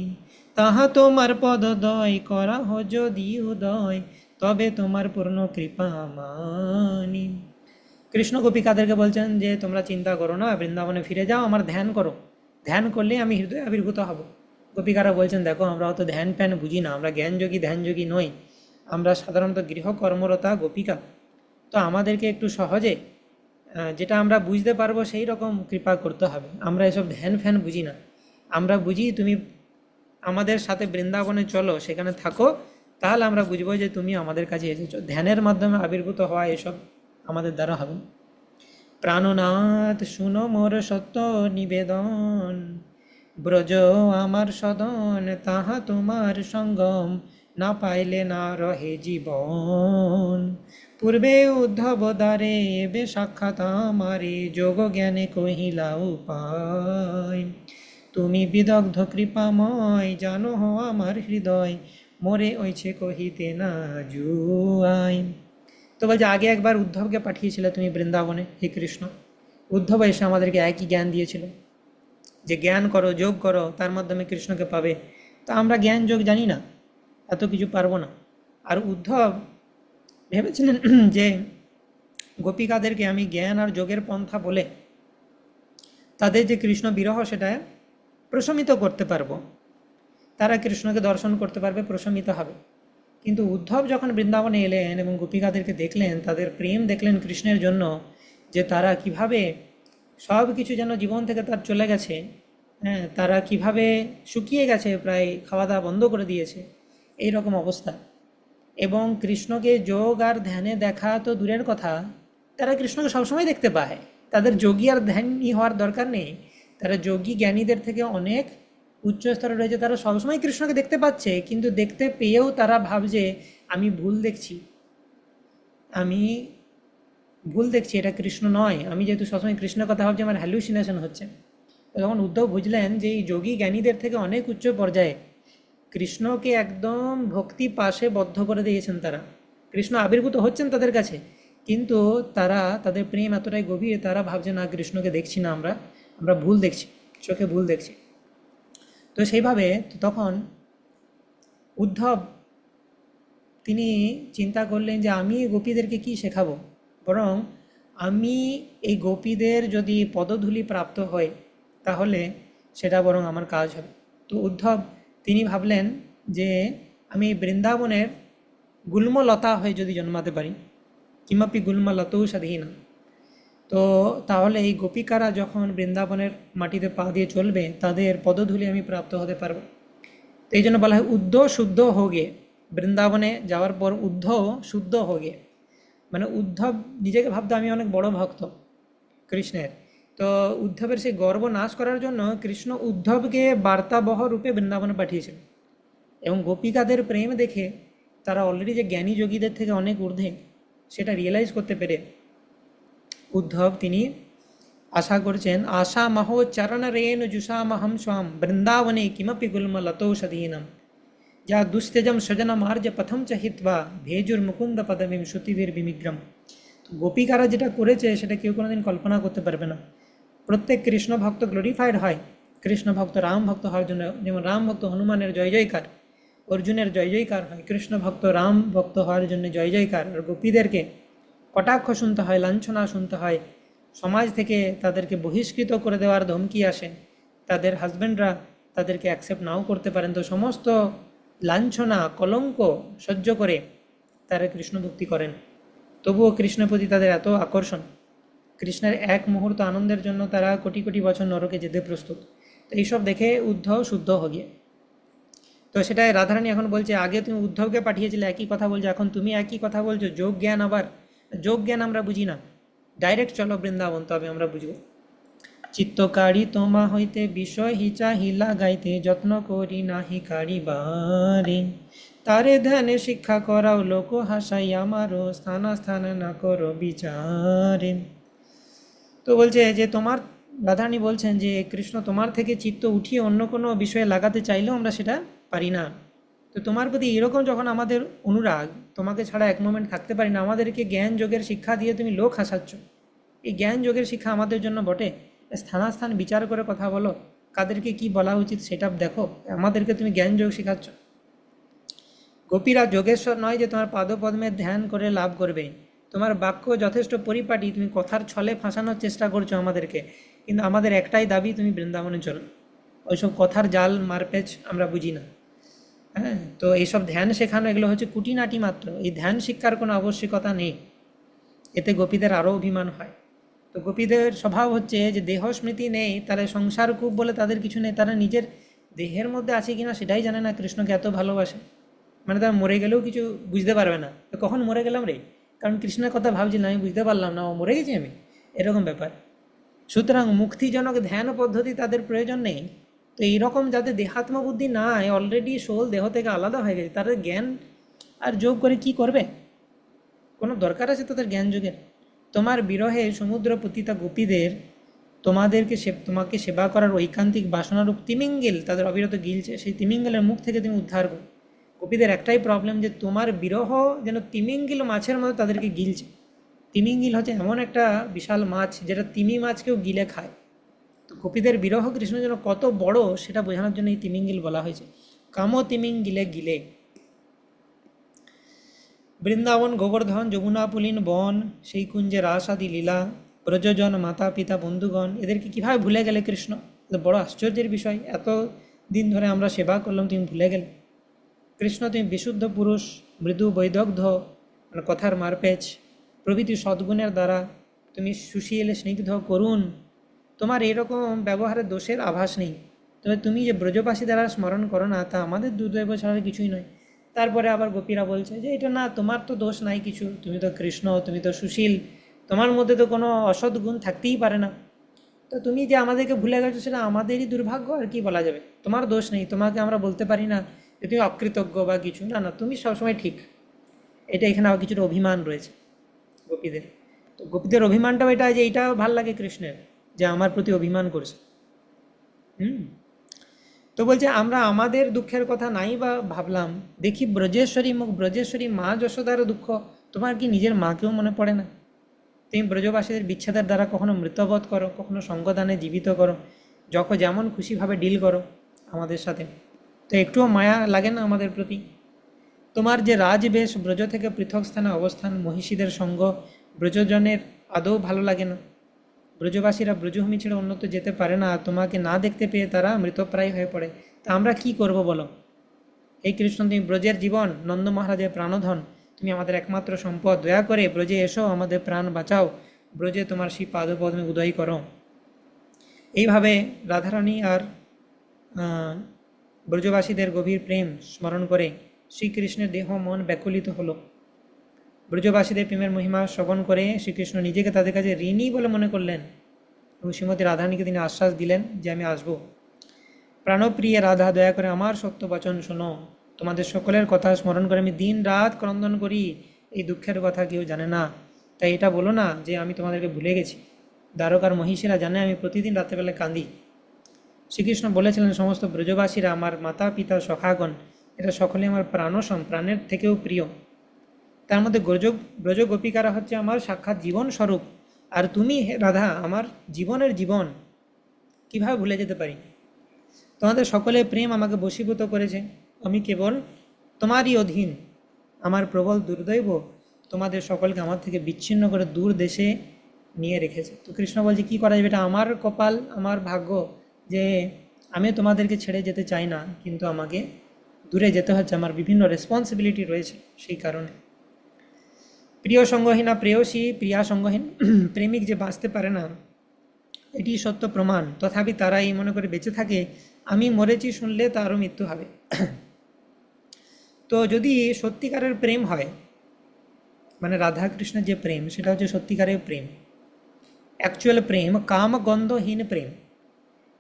তাহা তোমার পদদয় করা হো যদি উদয়, তবে তোমার পূর্ণ কৃপা মানি। কৃষ্ণ গোপিকাদেরকে বলছেন যে তোমরা চিন্তা করো না, বৃন্দাবনে ফিরে যাও, আমার ধ্যান করো, ধ্যান করলে আমি হৃদয় আবির্ভূত হব। গোপিকারা বলছেন, দেখো আমরা অত ধ্যান ফ্যান বুঝি না, আমরা জ্ঞানযোগী ধ্যানযোগী নই, আমরা সাধারণত গৃহকর্মরতা গোপিকা। তো আমাদেরকে একটু সহজে যেটা আমরা বুঝতে পারবো সেই রকম কৃপা করতে হবে। আমরা এসব ধ্যান ফ্যান বুঝি না, আমরা বুঝি তুমি আমাদের সাথে বৃন্দাবনে চলো, সেখানে থাকো, তাহলে আমরা বুঝবো যে তুমি আমাদের কাছে এসেছো। ধ্যানের মাধ্যমে আবির্ভূত হওয়া এসব আমাদের দ্বারা হবে। প্রাণনাথ শুনো মোর সত্য নিবেদন, ব্রজ আমার সদন, তাহা তোমার সঙ্গম, না পাইলে না রহে জীবন। পূর্বে উদ্ধব দ্বারে এবে সাক্ষাৎ আমারে, যোগ জ্ঞানে কহিলা উপায়। তুমি বিদগ্ধ কৃপাময়, জানো হো আমার হৃদয়, মোরে ওইছে কহিতে না জুয়াই। তো বলছে, আগে একবার উদ্ধবকে পাঠিয়েছিলে তুমি বৃন্দাবনে হে কৃষ্ণ, উদ্ধব এসে আমাদেরকে একই জ্ঞান দিয়েছিল যে জ্ঞান করো, যোগ করো, তার মাধ্যমে কৃষ্ণকে পাবে। তা আমরা জ্ঞান যোগ জানি না, এত কিছু পারবো না। আর উদ্ধব ভেবেছিলেন যে গোপিকাদেরকে আমি জ্ঞান আর যোগের পন্থা বলে তাদের যে কৃষ্ণ বিরহ সেটা প্রশমিত করতে পারবো, তারা কৃষ্ণকে দর্শন করতে পারবে, প্রশমিত হবে। কিন্তু উদ্ধব যখন বৃন্দাবনে এলেন এবং গোপিকাদেরকে দেখলেন, তাদের প্রেম দেখলেন কৃষ্ণের জন্য, যে তারা কিভাবে সব কিছু যেন জীবন থেকে তার চলে গেছে, হ্যাঁ, তারা কিভাবে শুকিয়ে গেছে, প্রায় খাওয়া দাওয়া বন্ধ করে দিয়েছে, এই রকম অবস্থা। এবং কৃষ্ণকে যোগ আর ধ্যানে দেখা তো দূরের কথা, তারা কৃষ্ণকে সবসময় দেখতে পায়, তাদের যোগী আর ধ্যানী হওয়ার দরকার নেই। তারা যোগী জ্ঞানীদের থেকে অনেক উচ্চ স্তরে রয়েছে, তারা সবসময় কৃষ্ণকে দেখতে পাচ্ছে, কিন্তু দেখতে পেয়েও তারা ভাবছে আমি ভুল দেখছি, আমি ভুল দেখছি, এটা কৃষ্ণ নয়। আমি যেহেতু সবসময় কৃষ্ণের কথা ভাবছি, আমার হ্যালুসিনেশন হচ্ছে। তখন উদ্ধব বুঝলেন যে এই যোগী জ্ঞানীদের থেকে অনেক উচ্চ পর্যায়ে কৃষ্ণকে একদম ভক্তি পাশে বদ্ধ করে দিয়েছেন তারা। কৃষ্ণ আবির্ভূত হচ্ছেন তাদের কাছে, কিন্তু তারা তাদের প্রেম এতটাই গভীর, তারা ভাবছে না কৃষ্ণকে দেখছি না, আমরা ভুল দেখছি, চোখে ভুল দেখছি। তো সেইভাবে তখন উদ্ধব তিনি চিন্তা করলেন যে আমি এই গোপীদেরকে কি শেখাবো, বরং আমি এই গোপীদের যদি পদধূলি প্রাপ্ত হয় তাহলে সেটা বরং আমার কাজ হবে। তো উদ্ধব তিনি ভাবলেন যে আমি বৃন্দাবনের গুল্মলতা হয়ে যদি জন্মাতে পারি, কিমাপি গুল্মলতৌ স্বাধীনা, তো তাহলে এই গোপিকারা যখন বৃন্দাবনের মাটিতে পা দিয়ে চলবে তাদের পদধূলি আমি প্রাপ্ত হতে পারবো। তো এই জন্য বলা হয় উদ্ধ শুদ্ধ হোগে, বৃন্দাবনে যাওয়ার পর উদ্ধ শুদ্ধ হোগে, মানে উদ্ধব নিজেকে ভাবতো আমি অনেক বড় ভক্ত কৃষ্ণের। তো উদ্ধবের সেই গর্ব নাশ করার জন্য কৃষ্ণ উদ্ধবকে বার্তাবহ রূপে বৃন্দাবনে পাঠিয়েছিল। এবং গোপিকাদের প্রেম দেখে তারা অলরেডি যে জ্ঞানী যোগীদের থেকে অনেক ঊর্ধ্বে সেটা রিয়েলাইজ করতে পেরে উদ্ধব তিনি আশা করছেন আশা মহো চরণ রেণ জুষামহম স্বাম বৃন্দাবনে কিমপি গুল্মলতৌষধীনম যা দুস্তেজম সজনমার্য পথম চ হিত্বা ভেজুর মুকুন্দ পদমিম শ্রুতিবীর বিমিগ্রম। গোপিকারা যেটা করেছে সেটা কেউ কোনোদিন কল্পনা করতে পারবে না। প্রত্যেক কৃষ্ণ ভক্ত গ্লোরিফাইড হয় কৃষ্ণ ভক্ত রাম ভক্ত হওয়ার জন্য, যেমন রাম ভক্ত হনুমানের জয় জয়কার, অর্জুনের জয় জয়কার হয়, কৃষ্ণ ভক্ত রাম ভক্ত হওয়ার জন্য জয় জয়কার। আর গোপীদেরকে কটাক্ষ শুনতে হয়, লাঞ্ছনা শুনতে হয়, সমাজ থেকে তাদেরকে বহিষ্কৃত করে দেওয়ার ধমকি আসে, তাদের হাজব্যান্ডরা তাদেরকে অ্যাকসেপ্ট নাও করতে পারেন। তো সমস্ত লাঞ্ছনা কলঙ্ক সহ্য করে তারা কৃষ্ণ ভক্তি করেন। তবুও কৃষ্ণের প্রতি তাদের এত আকর্ষণ, কৃষ্ণের এক মুহূর্ত আনন্দের জন্য তারা কোটি কোটি বছর নরকে যেতে প্রস্তুত। তো এইসব দেখে উদ্ধব শুদ্ধ হয়ে গিয়ে, তো সেটাই রাধারানী এখন বলছে আগে তুমি উদ্ধবকে পাঠিয়েছিলে একই কথা বলছো, এখন তুমি একই কথা বলছো। যোগ জ্ঞান, আবার যোগ জ্ঞান আমরা বুঝি না, ডাইরেক্ট চলো বৃন্দাবন, তবে আমরা বুঝবো। চিত্তকারী তোমা হইতে বিষয় হিচা হিলা গাইতে যত্ন করি নাহি কারি বারে, তারে ধ্যানে শিক্ষা করাও লোক হাসাই আমারও স্থান স্থান না করো বিচারে। তো বলছে যে তোমার, রাধারানী বলছেন যে কৃষ্ণ তোমার থেকে চিত্ত উঠিয়ে অন্য কোনো বিষয়ে লাগাতে চাইলেও আমরা সেটা পারি না। তো তোমার প্রতি এরকম যখন আমাদের অনুরাগ, তোমাকে ছাড়া এক মোমেন্ট থাকতে পারি না, আমাদেরকে জ্ঞান যোগের শিক্ষা দিয়ে তুমি লোক হাসাচ্ছ। এই জ্ঞান যোগের শিক্ষা আমাদের জন্য বটে, স্থানাস্থান বিচার করে কথা বলো, কাদেরকে কি বলা উচিত সেটা দেখো, আমাদেরকে তুমি জ্ঞান যোগ শেখাচ্ছ। গোপীরা যোগেশ্বর নয় যে তোমার পাদপদ্মে ধ্যান করে লাভ করবে, তোমার বাক্য যথেষ্ট পরিপাটি, তুমি কথার ছলে ফাঁসানোর চেষ্টা করছো আমাদেরকে, কিন্তু আমাদের একটাই দাবি তুমি বৃন্দাবনে চলো। ওইসব কথার জাল মারপেচ আমরা বুঝি না। হ্যাঁ, তো এইসব ধ্যান শেখানো এগুলো হচ্ছে কুটিনাটি মাত্র, এই ধ্যান শিক্ষার কোনো আবশ্যিকতা নেই। এতে গোপীদের আরও অভিমান হয়। তো গোপীদের স্বভাব হচ্ছে যে দেহ স্মৃতি নেই, তাহলে সংসার কূপ বলে তাদের কিছু নেই, তারা নিজের দেহের মধ্যে আছে কিনা সেটাই জানে না কৃষ্ণকে এত ভালোবাসে। মানে তারা মরে গেলেও কিছু বুঝতে পারবে না, তো কখন মরে গেলাম রে, কারণ কৃষ্ণের কথা ভাবছিলাম, আমি বুঝতে পারলাম না ও মরে গেছি আমি, এরকম ব্যাপার। সুতরাং মুক্তিজনক ধ্যান পদ্ধতি তাদের প্রয়োজন নেই। তো এইরকম যাদের দেহাত্ম বুদ্ধি নাই, অলরেডি সোল দেহ থেকে আলাদা হয়ে গেছে, তাদের জ্ঞান আর যোগ করে কি করবে, কোনো দরকার আছে তাদের জ্ঞান যোগের? তোমার বিরহে সমুদ্র পতিতা গোপীদের তোমাকে সেবা করার ঐকান্তিক বাসনারূপ তিমিঙ্গিল তাদের অবিরত গিলছে, সেই তিমিঙ্গিলের মুখ থেকে তুমি উদ্ধার করো। গোপীদের একটাই প্রবলেম যে তোমার বিরহ যেন তিমিঙ্গিল মাছের মতো তাদেরকে গিলছে। তিমিঙ্গিল হচ্ছে এমন একটা বিশাল মাছ যেটা তিমি মাছকেও গিলে খায়। তো গোপীদের বিরহ কৃষ্ণ যেন কত বড় সেটা বোঝানোর জন্য এই তিমিঙ্গিল বলা হয়েছে, কামো তিমিঙ্গিলে গিলে। বৃন্দাবন গোবর্ধন যমুনা পুলিন বন, সেই কুঞ্জে রাস আদি লীলা, ব্রজজন মাতা পিতা বন্ধুগণ, এদেরকে কীভাবে ভুলে গেলে কৃষ্ণ? বড় আশ্চর্যের বিষয়, এত দিন ধরে আমরা সেবা করলাম, তুমি ভুলে গেলে। কৃষ্ণ তুমি বিশুদ্ধ পুরুষ, মৃদু বৈদগ্ধ, মানে কথার মারপেচ প্রভৃতি সদ্গুণের দ্বারা তুমি সুশীল স্নিগ্ধ করুণ, তোমার এরকম ব্যবহারের দোষের আভাস নেই। তবে তুমি যে ব্রজবাসী দ্বারা স্মরণ করো না, তা আমাদের দুর্দৈব ছাড়া কিছুই নয়। তারপরে আবার গোপীরা বলছে যে এটা না, তোমার তো দোষ নাই কিছু, তুমি তো কৃষ্ণ, তুমি তো সুশীল, তোমার মধ্যে তো কোনো অসৎ গুণ থাকতেই পারে না। তো তুমি যে আমাদেরকে ভুলে গেছো সেটা আমাদেরই দুর্ভাগ্য, আর কি বলা যাবে, তোমার দোষ নেই, তোমাকে আমরা বলতে পারি না যে তুমি অকৃতজ্ঞ বা কিছু, না না, তুমি সবসময় ঠিক। এটা এখানে আবার কিছুটা অভিমান রয়েছে গোপীদের। তো গোপীদের অভিমানটাও এটা যে এইটা ভাল লাগে কৃষ্ণের, যে আমার প্রতি অভিমান করছে। তো বলছে আমরা আমাদের দুঃখের কথা নাই বা ভাবলাম, দেখি ব্রজেশ্বরী মুখ, ব্রজেশ্বরী মা যশোদার দুঃখ, তোমার কি নিজের মাকেও মনে পড়ে না? তুমি ব্রজবাসীদের বিচ্ছেদের দ্বারা কখনো মৃতবধ করো, কখনো সঙ্গদানে জীবিত করো, যখন যেমন খুশিভাবে ডিল করো আমাদের সাথে, তো একটুও মায়া লাগে না আমাদের প্রতি? তোমার যে রাজবেশ, ব্রজ থেকে পৃথক স্থানে অবস্থান, মহিষীদের সঙ্গ ব্রজজনের আদৌ ভালো লাগে না। ব্রজবাসীরা ব্রজভূমি ছেড়ে অন্যত্র যেতে পারে না, তোমাকে না দেখতে পেয়ে তারা মৃতপ্রায় হয়ে পড়ে। তা আমরা কি করব বলো? এই কৃষ্ণ, তুমি ব্রজের জীবন, নন্দ মহারাজের প্রাণধন, তুমি আমাদের একমাত্র সম্পদ, দয়া করে ব্রজে এসো, আমাদের প্রাণ বাঁচাও, ব্রজে তোমার সেই পাদপদ্মে উদয় করো। এইভাবে রাধারানী আর ব্রজবাসীদের গভীর প্রেম স্মরণ করে শ্রীকৃষ্ণের দেহ মন ব্যাকুলিত হলো। ব্রজবাসীদের প্রেমের মহিমা শ্রবণ করে শ্রীকৃষ্ণ নিজেকে তাদের কাছে ঋণী বলে মনে করলেন এবং শ্রীমতী রাধারানীকে তিনি আশ্বাস দিলেন যে আমি আসব। প্রাণপ্রিয় রাধা, দয়া করে আমার সত্য বচন শোনো, তোমাদের সকলের কথা স্মরণ করে আমি দিন রাত ক্রন্দন করি, এই দুঃখের কথা কেউ জানে না, তাই এটা বলো না যে আমি তোমাদেরকে ভুলে গেছি। দ্বারকার মহিষীরা জানে আমি প্রতিদিন রাত্রেবেলায় কাঁদি। শ্রীকৃষ্ণ বলেছিলেন, সমস্ত ব্রজবাসীরা আমার মাতা পিতা সখাগণ, এটা সকলে আমার প্রাণসম, প্রাণের থেকেও প্রিয়। তার মধ্যে ব্রজ গোপিকারা হচ্ছে আমার সাক্ষাৎ জীবন স্বরূপ, আর তুমি হে রাধা আমার জীবনের জীবন, কিভাবে ভুলে যেতে পারি? তোমাদের সকলের প্রেম আমাকে বশীভূত করেছে, আমি কেবল তোমারই অধীন। আমার প্রবল দুর্দৈব তোমাদের সকলকে আমার থেকে বিচ্ছিন্ন করে দূর দেশে নিয়ে রেখেছে। তো কৃষ্ণ বলছে কী করা যাবে, এটা আমার কপাল, আমার ভাগ্য যে আমি তোমাদেরকে ছেড়ে যেতে চাই না, কিন্তু আমাকে দূরে যেতে হচ্ছে, আমার বিভিন্ন রেসপন্সিবিলিটি রয়েছে সেই কারণে। প্রিয় সঙ্গহীনা প্রেয়সী, প্রিয়া সঙ্গহীন প্রেমিক যে বাঁচতে পারে না, এটি সত্য প্রমাণ, তথাপি তারা এই মনে করে বেঁচে থাকে আমি মরেছি শুনলে তারও মৃত্যু হবে। তো যদি সত্যিকারের প্রেম হয়, মানে রাধা কৃষ্ণের যে প্রেম, সেটা হচ্ছে সত্যিকারের প্রেম, অ্যাকচুয়াল প্রেম, কামগন্ধহীন প্রেম।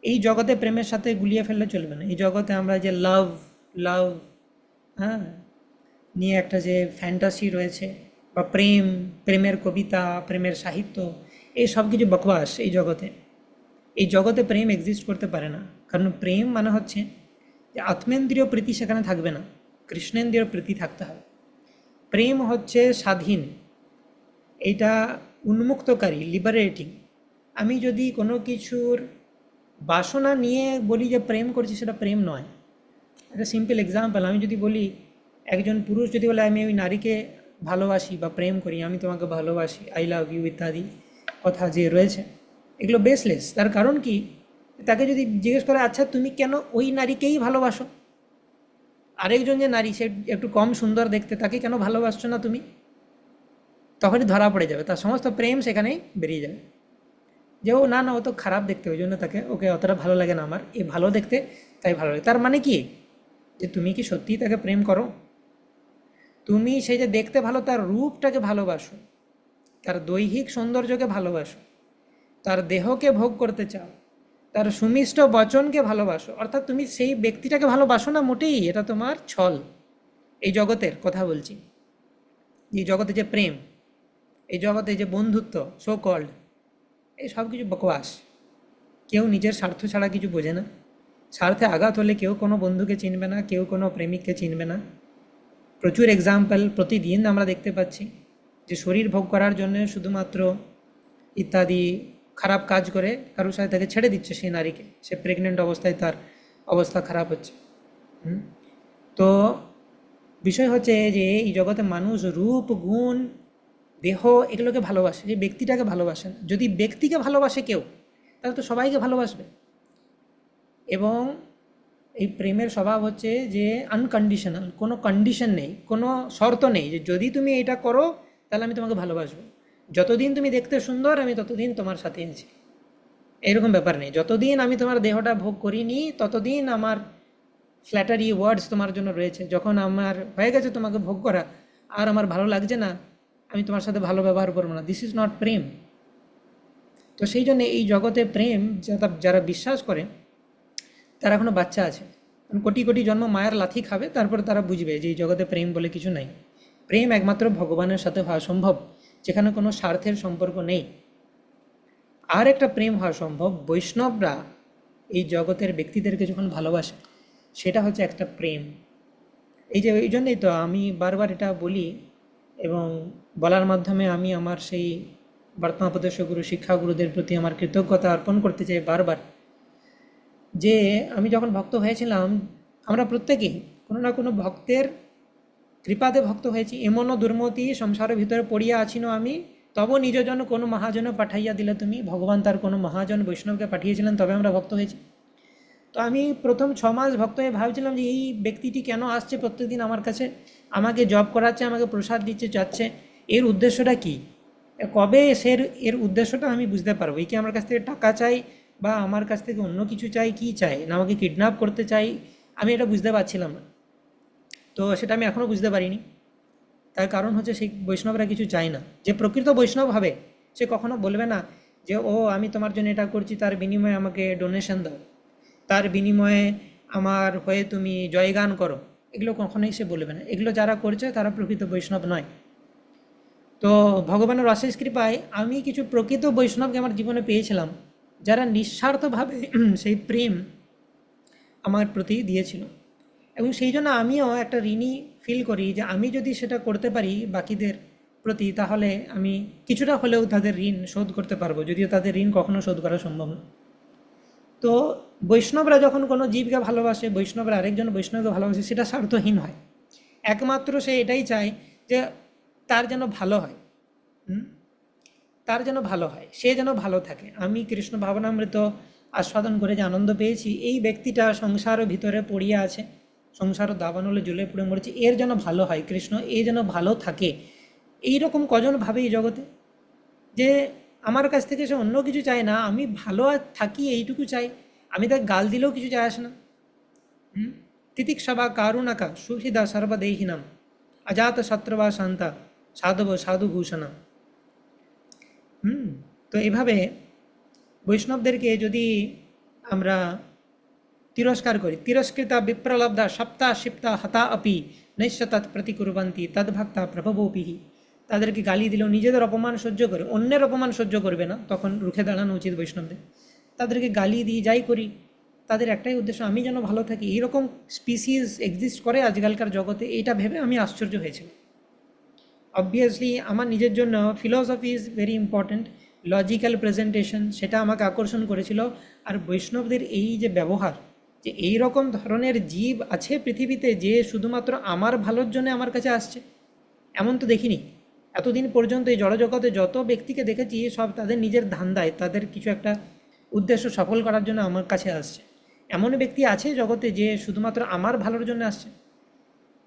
এই জগতে প্রেমের সাথে গুলিয়ে ফেললে চলবে না। এই জগতে আমরা যে লাভ লাভ হ্যাঁ নিয়ে একটা যে ফ্যান্টাসি রয়েছে, বা প্রেম, প্রেমের কবিতা, প্রেমের সাহিত্য, এই সব কিছু বকবাস। এই জগতে প্রেম এক্সিস্ট করতে পারে না, কারণ প্রেম মানে হচ্ছে যে আত্মেন্দ্রিয় প্রীতি সেখানে থাকবে না, কৃষ্ণেন্দ্রিয় প্রীতি থাকতে হবে। প্রেম হচ্ছে স্বাধীন, এটা উন্মুক্তকারী, লিবারেটিং। আমি যদি কোনো কিছুর বাসনা নিয়ে বলি যে প্রেম করছি, সেটা প্রেম নয়। একটা সিম্পল এক্সাম্পল, আমি যদি বলি, একজন পুরুষ যদি বলে আমি ওই নারীকে ভালোবাসি বা প্রেম করি, আমি তোমাকে ভালোবাসি, আই লাভ ইউ ইত্যাদি কথা যে রয়েছে, এগুলো বেসলেস। তার কারণ কি, তাকে যদি জিজ্ঞেস করে আচ্ছা তুমি কেন ওই নারীকেই ভালোবাসো, আরেকজন যে নারী সে একটু কম সুন্দর দেখতে, তাকে কেন ভালোবাসছো না তুমি, তখনই ধরা পড়ে যাবে, তার সমস্ত প্রেম সেখানেই বেরিয়ে যাবে। যে ও না ও তো খারাপ দেখতে, ওই জন্য ওকে অতটা ভালো লাগে না, আমার এ ভালো দেখতে তাই ভালো লাগে। তার মানে কি, যে তুমি কি সত্যিই তাকে প্রেম করো? তুমি সেই যে দেখতে ভালো তার রূপটাকে ভালোবাসো, তার দৈহিক সৌন্দর্যকে ভালোবাসো, তার দেহকে ভোগ করতে চাও, তার সুমিষ্ট বচনকে ভালোবাসো, অর্থাৎ তুমি সেই ব্যক্তিটাকে ভালোবাসো না মোটেই, এটা তোমার ছল। এই জগতের কথা বলছি, এই জগতে যে প্রেম, এই জগতে যে বন্ধুত্ব সো কল্ড, এই সব কিছু বকবাস। কেউ নিজের স্বার্থ ছাড়া কিছু বোঝে না। স্বার্থে আঘাত হলে কেউ কোনো বন্ধুকে চিনবে না, কেউ কোনো প্রেমিককে চিনবে না। প্রচুর এক্সাম্পল প্রতিদিন আমরা দেখতে পাচ্ছি যে শরীর ভোগ করার জন্য শুধুমাত্র ইত্যাদি খারাপ কাজ করে কারোর সাথে তাকে ছেড়ে দিচ্ছে সেই নারীকে, সে প্রেগনেন্ট অবস্থায় তার অবস্থা খারাপ হচ্ছে। তো বিষয় হচ্ছে যে এই জগতে মানুষ রূপ, গুণ, দেহ এগুলোকে ভালোবাসে, যে ব্যক্তিটাকে ভালোবাসে না। যদি ব্যক্তিকে ভালোবাসে কেউ, তাহলে তো সবাইকে ভালোবাসবে। এবং এই প্রেমের স্বভাব হচ্ছে যে আনকন্ডিশনাল, কোনো কন্ডিশন নেই, কোনো শর্ত নেই যে যদি তুমি এটা করো তাহলে আমি তোমাকে ভালোবাসবো, যতদিন তুমি দেখতে সুন্দর আমি ততদিন তোমার সাথে আছি, এরকম ব্যাপার নেই। যতদিন আমি তোমার দেহটা ভোগ করিনি ততদিন আমার ফ্ল্যাটারি ওয়ার্ডস তোমার জন্য রয়েছে। যখন আমার হয়ে গেছে তোমাকে ভোগ করা, আর আমার ভালো লাগছে না, আমি তোমার সাথে ভালো ব্যবহার করবো না। দিস ইজ নট প্রেম। তো সেই জন্য এই জগতে প্রেম যারা বিশ্বাস করে তারা এখনও বাচ্চা আছে, কোটি কোটি জন্ম মায়ের লাথি খাবে, তারপরে তারা বুঝবে যে এই জগতে প্রেম বলে কিছু নাই। প্রেম একমাত্র ভগবানের সাথে হওয়া সম্ভব, যেখানে কোনো স্বার্থের সম্পর্ক নেই। আর একটা প্রেম হওয়া সম্ভব, বৈষ্ণবরা এই জগতের ব্যক্তিদেরকে যখন ভালোবাসে, সেটা হচ্ছে একটা প্রেম। এই জন্যই তো আমি বারবার এটা বলি, এবং বলার মাধ্যমে আমি আমার সেই বর্তমান উপদেশ গুরু, শিক্ষাগুরুদের প্রতি আমার কৃতজ্ঞতা অর্পণ করতে চাই বারবার, যে আমি যখন ভক্ত হয়েছিলাম, আমরা প্রত্যেকেই কোনো না কোনো ভক্তের কৃপাতে ভক্ত হয়েছি, এমনও দুর্মতি সংসারের ভিতরে পড়িয়া আছিনো আমি, তব নিজজন কোনো মহাজন পাঠাইয়া দিলে তুমি। ভগবান তার কোনো মহাজন বৈষ্ণবকে পাঠিয়েছিলেন, তবে আমরা ভক্ত হয়েছি। তো আমি প্রথম 6 মাস ভক্ত হয়ে ভাবছিলাম যে এই ব্যক্তিটি কেন আসছে প্রত্যেকদিন আমার কাছে, আমাকে জব করাচ্ছে, আমাকে প্রসাদ দিচ্ছে, যাচ্ছে, এর উদ্দেশ্যটা কি, কবে এর উদ্দেশ্যটা আমি বুঝতে পারবো। এই কি আমার কাছ থেকে টাকা চাই, বা আমার কাছ থেকে অন্য কিছু চাই, কি চাই, না আমাকে কিডন্যাপ করতে চাই, আমি এটা বুঝতে পারছিলাম না। তো সেটা আমি এখনও বুঝতে পারিনি। তার কারণ হচ্ছে সেই বৈষ্ণবরা কিছু চায় না। যে প্রকৃত বৈষ্ণব হবে সে কখনো বলবে না যে ও আমি তোমার জন্য এটা করছি, তার বিনিময়ে আমাকে ডোনেশন দাও, তার বিনিময়ে আমার হয়ে তুমি জয়গান করো, এগুলো কখনোই সে বলবে না। এগুলো যারা করছে তারা প্রকৃত বৈষ্ণব নয়। তো ভগবানের অশেষ কৃপায় আমি কিছু প্রকৃত বৈষ্ণবকে আমার জীবনে পেয়েছিলাম, যারা নিঃস্বার্থভাবে সেই প্রেম আমার প্রতি দিয়েছিল। এবং সেই জন্য আমিও একটা ঋণী ফিল করি যে আমি যদি সেটা করতে পারি বাকিদের প্রতি, তাহলে আমি কিছুটা হলেও তাদের ঋণ শোধ করতে পারবো, যদিও তাদের ঋণ কখনো শোধ করা সম্ভব না। তো বৈষ্ণবরা যখন কোনো জীবকে ভালোবাসে, বৈষ্ণবরা আরেকজন বৈষ্ণবকে ভালোবাসে, সেটা স্বার্থহীন হয়। একমাত্র সে এটাই চায় যে তার যেন ভালো হয়, তার যেন ভালো হয়, সে যেন ভালো থাকে। আমি কৃষ্ণ ভাবনামৃত আস্বাদন করে যে আনন্দ পেয়েছি, এই ব্যক্তিটা সংসারের ভিতরে পড়িয়া আছে, সংসার দাবানলে ঝুলে পুড়ে মরেছে, এর যেন ভালো হয়, কৃষ্ণ এ যেন ভালো থাকে। এই রকম কজন ভাবে এই জগতে, যে আমার কাছ থেকে সে অন্য কিছু চায় না, আমি ভালো থাকি এইটুকু চাই, আমি তাকে গাল দিলেও কিছু যায় আসে না। তিতিক্ষবা কারুণাকা সুহৃদা সর্বদেহিনাম অজাত শত্রুবা শান্তা সাধব সাধুভূষণা। তো এইভাবে বৈষ্ণবদেরকে যদি আমরা তিরস্কার করি, তিরস্কৃতা বিপ্রলব্ধা সপ্তা শিপ্তা হতা অপি নৈশ্য তৎ প্রতিকুর্বন্তি তদ্ভক্তা প্রভবোপিহি। তাদেরকে গালি দিলেও নিজেদের অপমান সহ্য করে, অন্যের অপমান সহ্য করবে না, তখন রুখে দাঁড়ানো উচিত বৈষ্ণবদের। তাদেরকে গালি দিই, যাই করি, তাদের একটাই উদ্দেশ্য আমি যেন ভালো থাকি। এইরকম স্পিসিস এক্সিস্ট করে আজকালকার জগতে, এইটা ভেবে আমি আশ্চর্য হয়েছিলাম। অবভিয়াসলি আমার নিজের জন্য philosophy is very important, logical presentation সেটা আমাকে আকর্ষণ করেছিল। আর বৈষ্ণবদের এই যে ব্যবহার, যে এই রকম ধরনের জীব আছে পৃথিবীতে যে শুধুমাত্র আমার ভালোর জন্য আমার কাছে আসছে, এমন তো দেখিনি এতদিন পর্যন্ত। এই জড়জগতে যত ব্যক্তিকে দেখেছি সব তাদের নিজের ধান্দায়, তাদের কিছু একটা উদ্দেশ্য সফল করার জন্য আমার কাছে আসছে। এমন ব্যক্তি আছে জগতে যে শুধুমাত্র আমার ভালোর জন্য আসছে।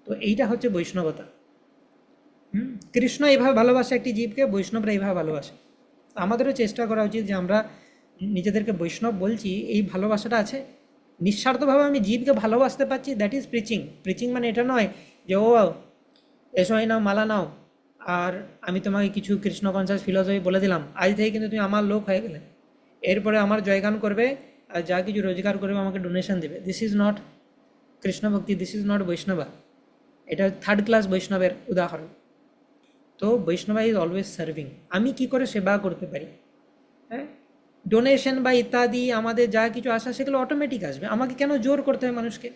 তো এইটা হচ্ছে বৈষ্ণবতা। কৃষ্ণ এইভাবে ভালোবাসে একটি জীবকে, বৈষ্ণবরা এইভাবে ভালোবাসে। আমাদেরও চেষ্টা করা উচিত যে আমরা নিজেদেরকে বৈষ্ণব বলছি, এই ভালোবাসাটা আছে, নিঃস্বার্থভাবে আমি জীবকে ভালোবাসতে পারছি, দ্যাট ইজ প্রিচিং। প্রিচিং মানে এটা নয় যে ও এসো এই নাও মালা নাও, আর আমি তোমাকে কিছু কৃষ্ণ কনসাস ফিলসফি বলে দিলাম, আজ থেকে কিন্তু তুমি আমার লোক হয়ে গেলে, এরপরে আমার জয়গান করবে, আর যা কিছু রোজগার করবে আমাকে ডোনেশন দেবে। দিস ইজ নট কৃষ্ণ ভক্তি, দিস ইজ নট বৈষ্ণবা। এটা থার্ড ক্লাস বৈষ্ণবের উদাহরণ। তো বৈষ্ণবা ইজ অলওয়েজ সার্ভিং। আমি কি করে সেবা করতে পারি, হ্যাঁ, ডোনেশন বা ইত্যাদি আমাদের যা কিছু আসা সেগুলো অটোমেটিক আসবে। আমাকে কেন জোর করতে হয় মানুষকে?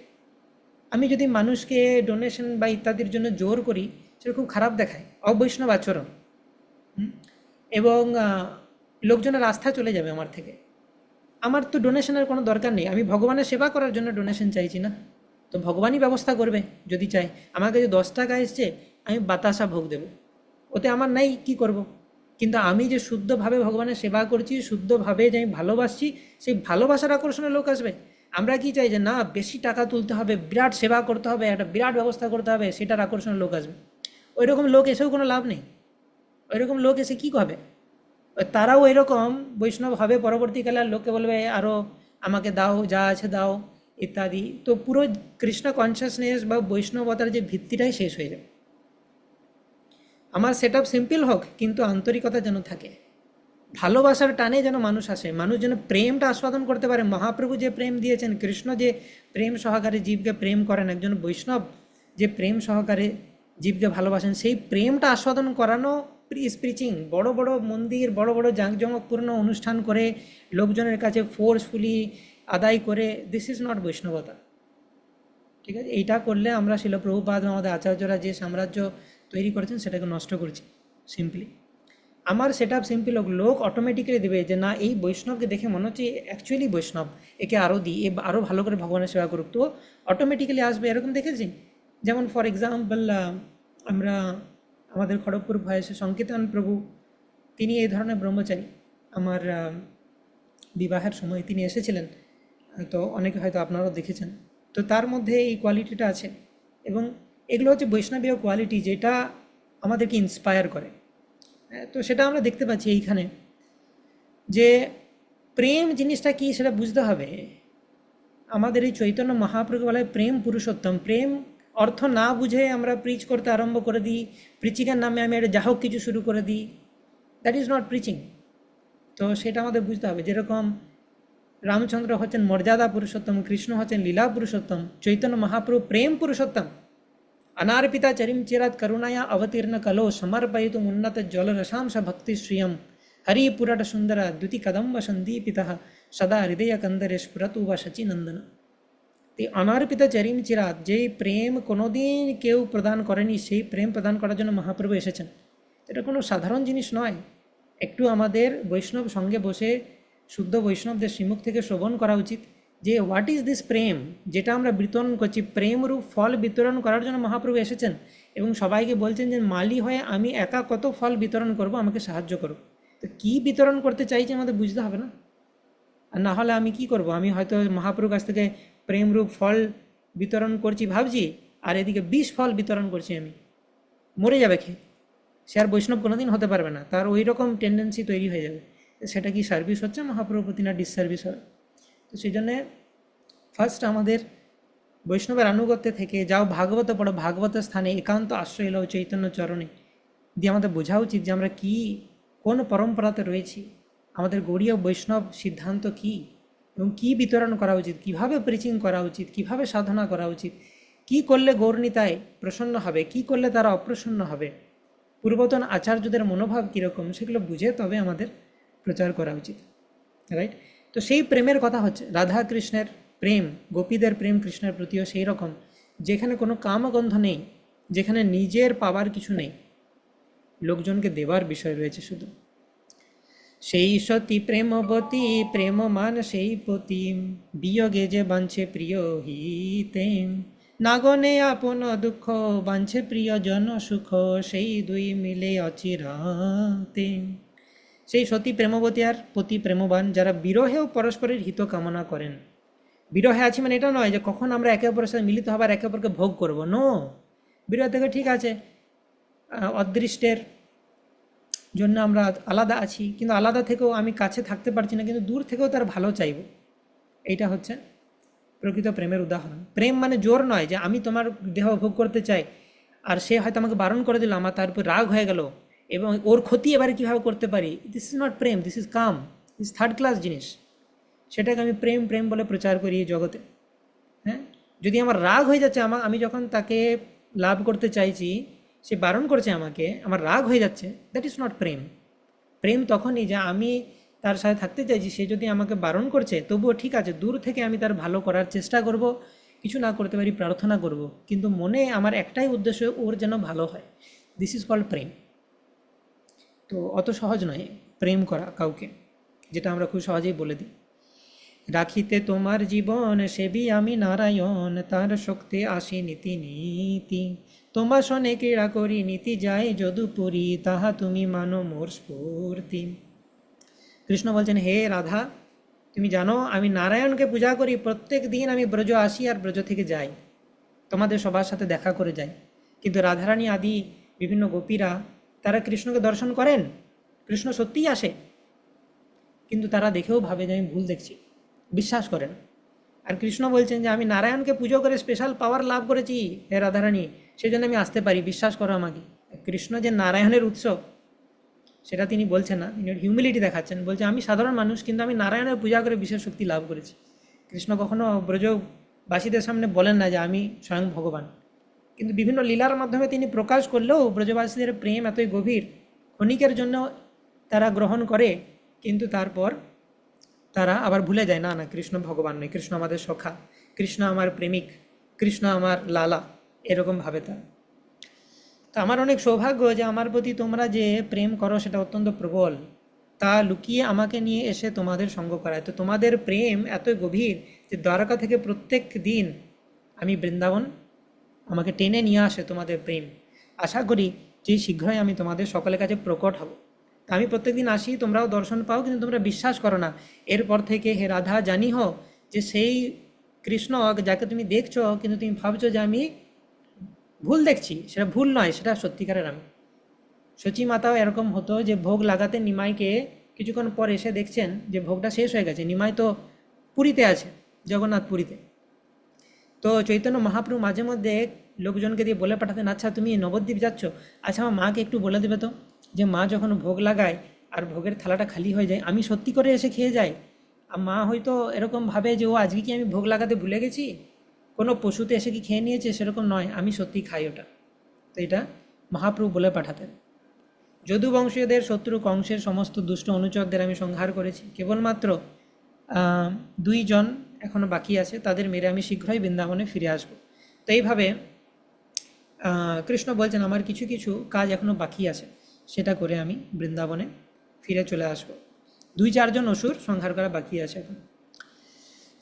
আমি যদি মানুষকে ডোনেশন বা ইত্যাদির জন্য জোর করি, সেটা খুব খারাপ দেখায়, অবৈষ্ণব আচরণ। এবং লোকজনের আস্থা চলে যাবে আমার থেকে। আমার তো ডোনেশনের কোনো দরকার নেই, আমি ভগবানের সেবা করার জন্য ডোনেশন চাইছি না। তো ভগবানই ব্যবস্থা করবে যদি চাই। আমার কাছে 10 টাকা এসছে, আমি বাতাসা ভোগ দেবো, ওতে আমার নাই, কি করব? কিন্তু আমি যে শুদ্ধভাবে ভগবানের সেবা করছি, শুদ্ধভাবে যে আমি ভালোবাসছি, সেই ভালোবাসার আকর্ষণে লোক আসবে। আমরা কি চাই যে না বেশি টাকা তুলতে হবে, বিরাট সেবা করতে হবে, একটা বিরাট ব্যবস্থা করতে হবে, সেটার আকর্ষণে লোক আসবে। ওই রকম লোক এসেও কোনো লাভ নেই। ওই রকম লোক এসে কী হবে? তারাও এরকম বৈষ্ণব হবে, পরবর্তীকালে আর লোককে বলবে আরও আমাকে দাও, যা আছে দাও ইত্যাদি। তো পুরো কৃষ্ণ কনসিয়াসনেস বা বৈষ্ণবতার যে ভিত্তিটাই শেষ হয়ে যাবে। আমার সেট আপ সিম্পল হোক, কিন্তু আন্তরিকতা যেন থাকে, ভালোবাসার টানে যেন মানুষ আসে, মানুষ যেন প্রেমটা আস্বাদন করতে পারে। মহাপ্রভু যে প্রেম দিয়েছেন, কৃষ্ণ যে প্রেম সহকারে জীবকে প্রেম করেন, একজন বৈষ্ণব যে প্রেম সহকারে জীবকে ভালোবাসেন, সেই প্রেমটা আস্বাদন করানো ইজ প্রিচিং। বড় বড় মন্দির, বড় বড় জাঁকজমকপূর্ণ অনুষ্ঠান করে লোকজনের কাছে ফোর্সফুলি আদায় করে, দিস ইজ নট বৈষ্ণবতা। ঠিক আছে, এইটা করলে আমরা শিল প্রভুপাদ আমাদের আচার্যরা যে সাম্রাজ্য তৈরি করেছেন সেটাকে নষ্ট করছি সিম্পলি। আমার সেট আপ সিম্পল হোক, লোক অটোমেটিক্যালি দেবে যে না এই বৈষ্ণবকে দেখে মনে হচ্ছে অ্যাকচুয়ালি বৈষ্ণব, একে আরও দিই, এ আরও ভালো করে ভগবানের সেবা করুক, তো অটোমেটিক্যালি আসবে। এরকম দেখেছি যেমন ফর এক্সাম্পল আমরা আমাদের খড়গপুর ভয়েসে সংকীর্তন প্রভু, তিনি এই ধরনের ব্রহ্মচারী। আমার বিবাহের সময় তিনি এসেছিলেন, তো অনেকে হয়তো আপনারাও দেখেছেন। তো তার মধ্যে এই কোয়ালিটিটা আছে, এবং এগুলো হচ্ছে বৈষ্ণবীয় কোয়ালিটি যেটা আমাদেরকে ইন্সপায়ার করে। তো সেটা আমরা দেখতে পাচ্ছি এইখানে, যে প্রেম জিনিসটা কি সেটা বুঝতে হবে। আমাদের এই চৈতন্য মহাপ্রভু বলে প্রেম পুরুষোত্তম। প্রেম অর্থ না বুঝে আমরা প্রিচ করতে আরম্ভ করে দিই, প্রিচিংয়ের নামে আমি একটা যা হোক কিছু শুরু করে দিই, দ্যাট ইজ নট প্রিচিং। তো সেটা আমাদের বুঝতে হবে। যেরকম রামচন্দ্র হচ্ছেন মর্যাদা পুরুষোত্তম, কৃষ্ণ হচ্ছেন লীলা পুরুষোত্তম, চৈতন্য মহাপ্রভু প্রেম পুরুষোত্তম। अनार्पिता चरिम चिरात करुणाया अवतीर्ण कलो समर्पयितुम उन्नत ज्वलरसांश भक्ति श्रियम हरिपुरट सुंदर द्युति कदम्ब संदीपितः सदा हृदय कंदरे स्फुरतु व शचीनंदन। ते अनार्पिता चरिम चिरात, যে প্রেম কোনোদিন কেউ প্রদান করেনি সেই প্রেম প্রদান করার জন্য মহাপ্রভু এসেছেন। এটা কোনো সাধারণ জিনিস নয়। একটু আমাদের বৈষ্ণব সঙ্গে বসে শুদ্ধ বৈষ্ণবদের শ্রীমুখ থেকে শ্রবণ করা উচিত যে হোয়াট ইজ দিস প্রেম, যেটা আমরা বিতরণ করছি। প্রেমরূপ ফল বিতরণ করার জন্য মহাপ্রভু এসেছেন, এবং সবাইকে বলছেন যে মালি হয়ে আমি একা কত ফল বিতরণ করব, আমাকে সাহায্য করো। তো কী বিতরণ করতে চাইছে আমাদের বুঝতে হবে না? আর না হলে আমি কি করব? আমি হয়তো মহাপ্রভুর কাছ থেকে প্রেমরূপ ফল বিতরণ করছি ভাবছি, আর এদিকে 20 ফল বিতরণ করছি, আমি মরে যাবে খেয়ে। সে আর বৈষ্ণব কোনোদিন হতে পারবে না, তার ওই রকম টেন্ডেন্সি তৈরি হয়ে যাবে। সেটা কি সার্ভিস হচ্ছে মহাপ্রভুর প্রতি, না ডিসসার্ভিস হবে? তো সেই জন্যে ফার্স্ট আমাদের বৈষ্ণবের আনুগত্যে থেকে যাও, ভাগবত পড়ো, ভাগবত স্থানে একান্ত আশ্রয় লও চৈতন্য চরণে, দিয়ে আমাদের বোঝা উচিত যে আমরা কি কোন পরম্পরাতে রয়েছি, আমাদের গৌড়ীয় বৈষ্ণব সিদ্ধান্ত কি, এবং কি বিতরণ করা উচিত, কিভাবে প্রিচিং করা উচিত, কিভাবে সাধনা করা উচিত, কি করলে গৌরনীতায় প্রসন্ন হবে, কি করলে তারা অপ্রসন্ন হবে, পূর্বতন আচার্যদের মনোভাব কীরকম, সেগুলো বুঝে তবে আমাদের প্রচার করা উচিত, রাইট? তো সেই প্রেমের কথা হচ্ছে রাধা কৃষ্ণের প্রেম, গোপীদের প্রেম কৃষ্ণের প্রতিও সেই রকম, যেখানে কোনো কামগন্ধ নেই, যেখানে নিজের পাবার কিছু নেই, লোকজনকে দেবার বিষয় রয়েছে শুধু। সেই সতী প্রেমবতী প্রেমমান সেই পতি, বিয়োগে যে বাঞ্ছে প্রিয় হিতে, নাগনে আপন দুঃখ বাঞ্ছে প্রিয় জন সুখ, সেই দুই মিলে অচিরাতে। সেই সতী প্রেমবতী আর পতি প্রেমবান, যারা বিরহেও পরস্পরের হিত কামনা করেন। বিরহে আছি মানে এটা নয় যে কখন আমরা একে অপরের সাথে মিলিত হবার, একে অপরকে ভোগ করবো, নো। বিরহ থেকে ঠিক আছে, অদৃষ্টের জন্য আমরা আলাদা আছি, কিন্তু আলাদা থেকেও আমি কাছে থাকতে পারছি না, কিন্তু দূর থেকেও তার ভালো চাইব। এইটা হচ্ছে প্রকৃত প্রেমের উদাহরণ। প্রেম মানে জোর নয় যে আমি তোমার দেহ ভোগ করতে চাই, আর সে হয়তো আমাকে বারণ করে দিল, আমার তার উপর রাগ হয়ে গেল, এবং ওর ক্ষতি এবারে কীভাবে করতে পারি। দিস ইজ নট প্রেম, দিস ইজ কাম, দিস থার্ড ক্লাস জিনিস। সেটাকে আমি প্রেম প্রেম বলে প্রচার করি এই জগতে। হ্যাঁ, যদি আমার রাগ হয়ে যাচ্ছে, আমি যখন তাকে লাভ করতে চাইছি, সে বারণ করছে আমাকে, আমার রাগ হয়ে যাচ্ছে, দ্যাট ইজ নট প্রেম। প্রেম তখনই যে আমি তার সাথে থাকতে চাইছি, সে যদি আমাকে বারণ করছে তবুও ঠিক আছে, দূর থেকে আমি তার ভালো করার চেষ্টা করব, কিছু না করতে পারি প্রার্থনা করব, কিন্তু মনে আমার একটাই উদ্দেশ্য, ওর যেন ভালো হয়। দিস ইজ কল্ড প্রেম। তো অত সহজ নয় প্রেম করা কাউকে, যেটা আমরা খুব সহজেই বলে দিই। রাখিতে তোমার জীবন সেবি আমি নারায়ণ, তার শক্তি আসি নীতি নীতি, তোমার শনে ক্রীড়া করি নীতি যায় যদুপুরী, তাহা তুমি মানো মোর স্ফূর্তি। কৃষ্ণ বলছেন, হে রাধা, তুমি জানো আমি নারায়ণকে পূজা করি, প্রত্যেক দিন আমি ব্রজ আসি আর ব্রজ থেকে যাই, তোমাদের সবার সাথে দেখা করে যাই। কিন্তু রাধারানী আদি বিভিন্ন গোপীরা তারা কৃষ্ণকে দর্শন করেন, কৃষ্ণ সত্যিই আসে, কিন্তু তারা দেখেও ভাবে যে আমি ভুল দেখছি, বিশ্বাস করেন। আর কৃষ্ণ বলছেন যে আমি নারায়ণকে পুজো করে স্পেশাল পাওয়ার লাভ করেছি হে রাধারানী, সেই জন্য আমি আসতে পারি, বিশ্বাস করো আমাকে। কৃষ্ণ যে নারায়ণের উৎস সেটা তিনি বলছেন না, তিনি হিউমিলিটি দেখাচ্ছেন, বলছে আমি সাধারণ মানুষ, কিন্তু আমি নারায়ণের পূজা করে বিশেষ শক্তি লাভ করেছি। কৃষ্ণ কখনো ব্রজবাসীদের সামনে বলেন না যে আমি স্বয়ং ভগবান, কিন্তু বিভিন্ন লীলার মাধ্যমে তিনি প্রকাশ করলেও ব্রজবাসীদের প্রেম এতই গভীর, ক্ষণিকের জন্য তারা গ্রহণ করে, কিন্তু তারপর তারা আবার ভুলে যায়, না না কৃষ্ণ ভগবান নয়, কৃষ্ণ আমাদের সখা, কৃষ্ণ আমার প্রেমিক, কৃষ্ণ আমার লালা, এরকম ভাবে তারা। তো আমার অনেক সৌভাগ্য যে আমার প্রতি তোমরা যে প্রেম করো সেটা অত্যন্ত প্রবল, তা লুকিয়ে আমাকে নিয়ে এসে তোমাদের সঙ্গ করায়। তো তোমাদের প্রেম এতই গভীর যে দ্বারকা থেকে প্রত্যেক দিন আমি বৃন্দাবন আমাকে টেনে নিয়ে আসে তোমাদের প্রেম। আশা করি যে শীঘ্রই আমি তোমাদের সকলের কাছে প্রকট হব। তা আমি প্রত্যেকদিন আসি, তোমরাও দর্শন পাও, কিন্তু তোমরা বিশ্বাস করো না। এরপর থেকে হে রাধা জানি হো যে সেই কৃষ্ণ যাকে তুমি দেখছো, কিন্তু তুমি ভাবছো যে আমি ভুল দেখছি, সেটা ভুল নয়, সেটা সত্যিকারের আমি। সচি মাতাও এরকম হতো যে ভোগ লাগাতে নিমাইকে, কিছুক্ষণ পর এসে দেখছেন যে ভোগটা শেষ হয়ে গেছে, নিমাই তো পুরীতে আছে, জগন্নাথ পুরীতে। তো চৈতন্য মহাপ্রভু মাঝে মধ্যে লোকজনকে দিয়ে বলে পাঠাতেন, আচ্ছা তুমি নবদ্বীপ যাচ্ছ, আচ্ছা আমার মাকে একটু বলে দেবে তো, যে মা যখন ভোগ লাগায় আর ভোগের থালাটা খালি হয়ে যায়, আমি সত্যি করে এসে খেয়ে যাই। আর মা হয়তো এরকম ভাবে যে ও আজকে কি আমি ভোগ লাগাতে ভুলে গেছি, কোনো পশুতে এসে কি খেয়ে নিয়েছে, সেরকম নয়, আমি সত্যি খাই ওটা। তো এটা মহাপ্রভু বলে পাঠাতেন। যদুবংশীয়দের শত্রু কংসের সমস্ত দুষ্ট অনুচরদের আমি সংহার করেছি, কেবলমাত্র 2 জন এখনও বাকি আছে, তাদের মেরে আমি শীঘ্রই বৃন্দাবনে ফিরে আসব। তো এইভাবে কৃষ্ণ বলছেন আমার কিছু কিছু কাজ এখনও বাকি আছে, সেটা করে আমি বৃন্দাবনে ফিরে চলে আসব। 2-4 জন অসুর সংহার করা বাকি আছে এখন।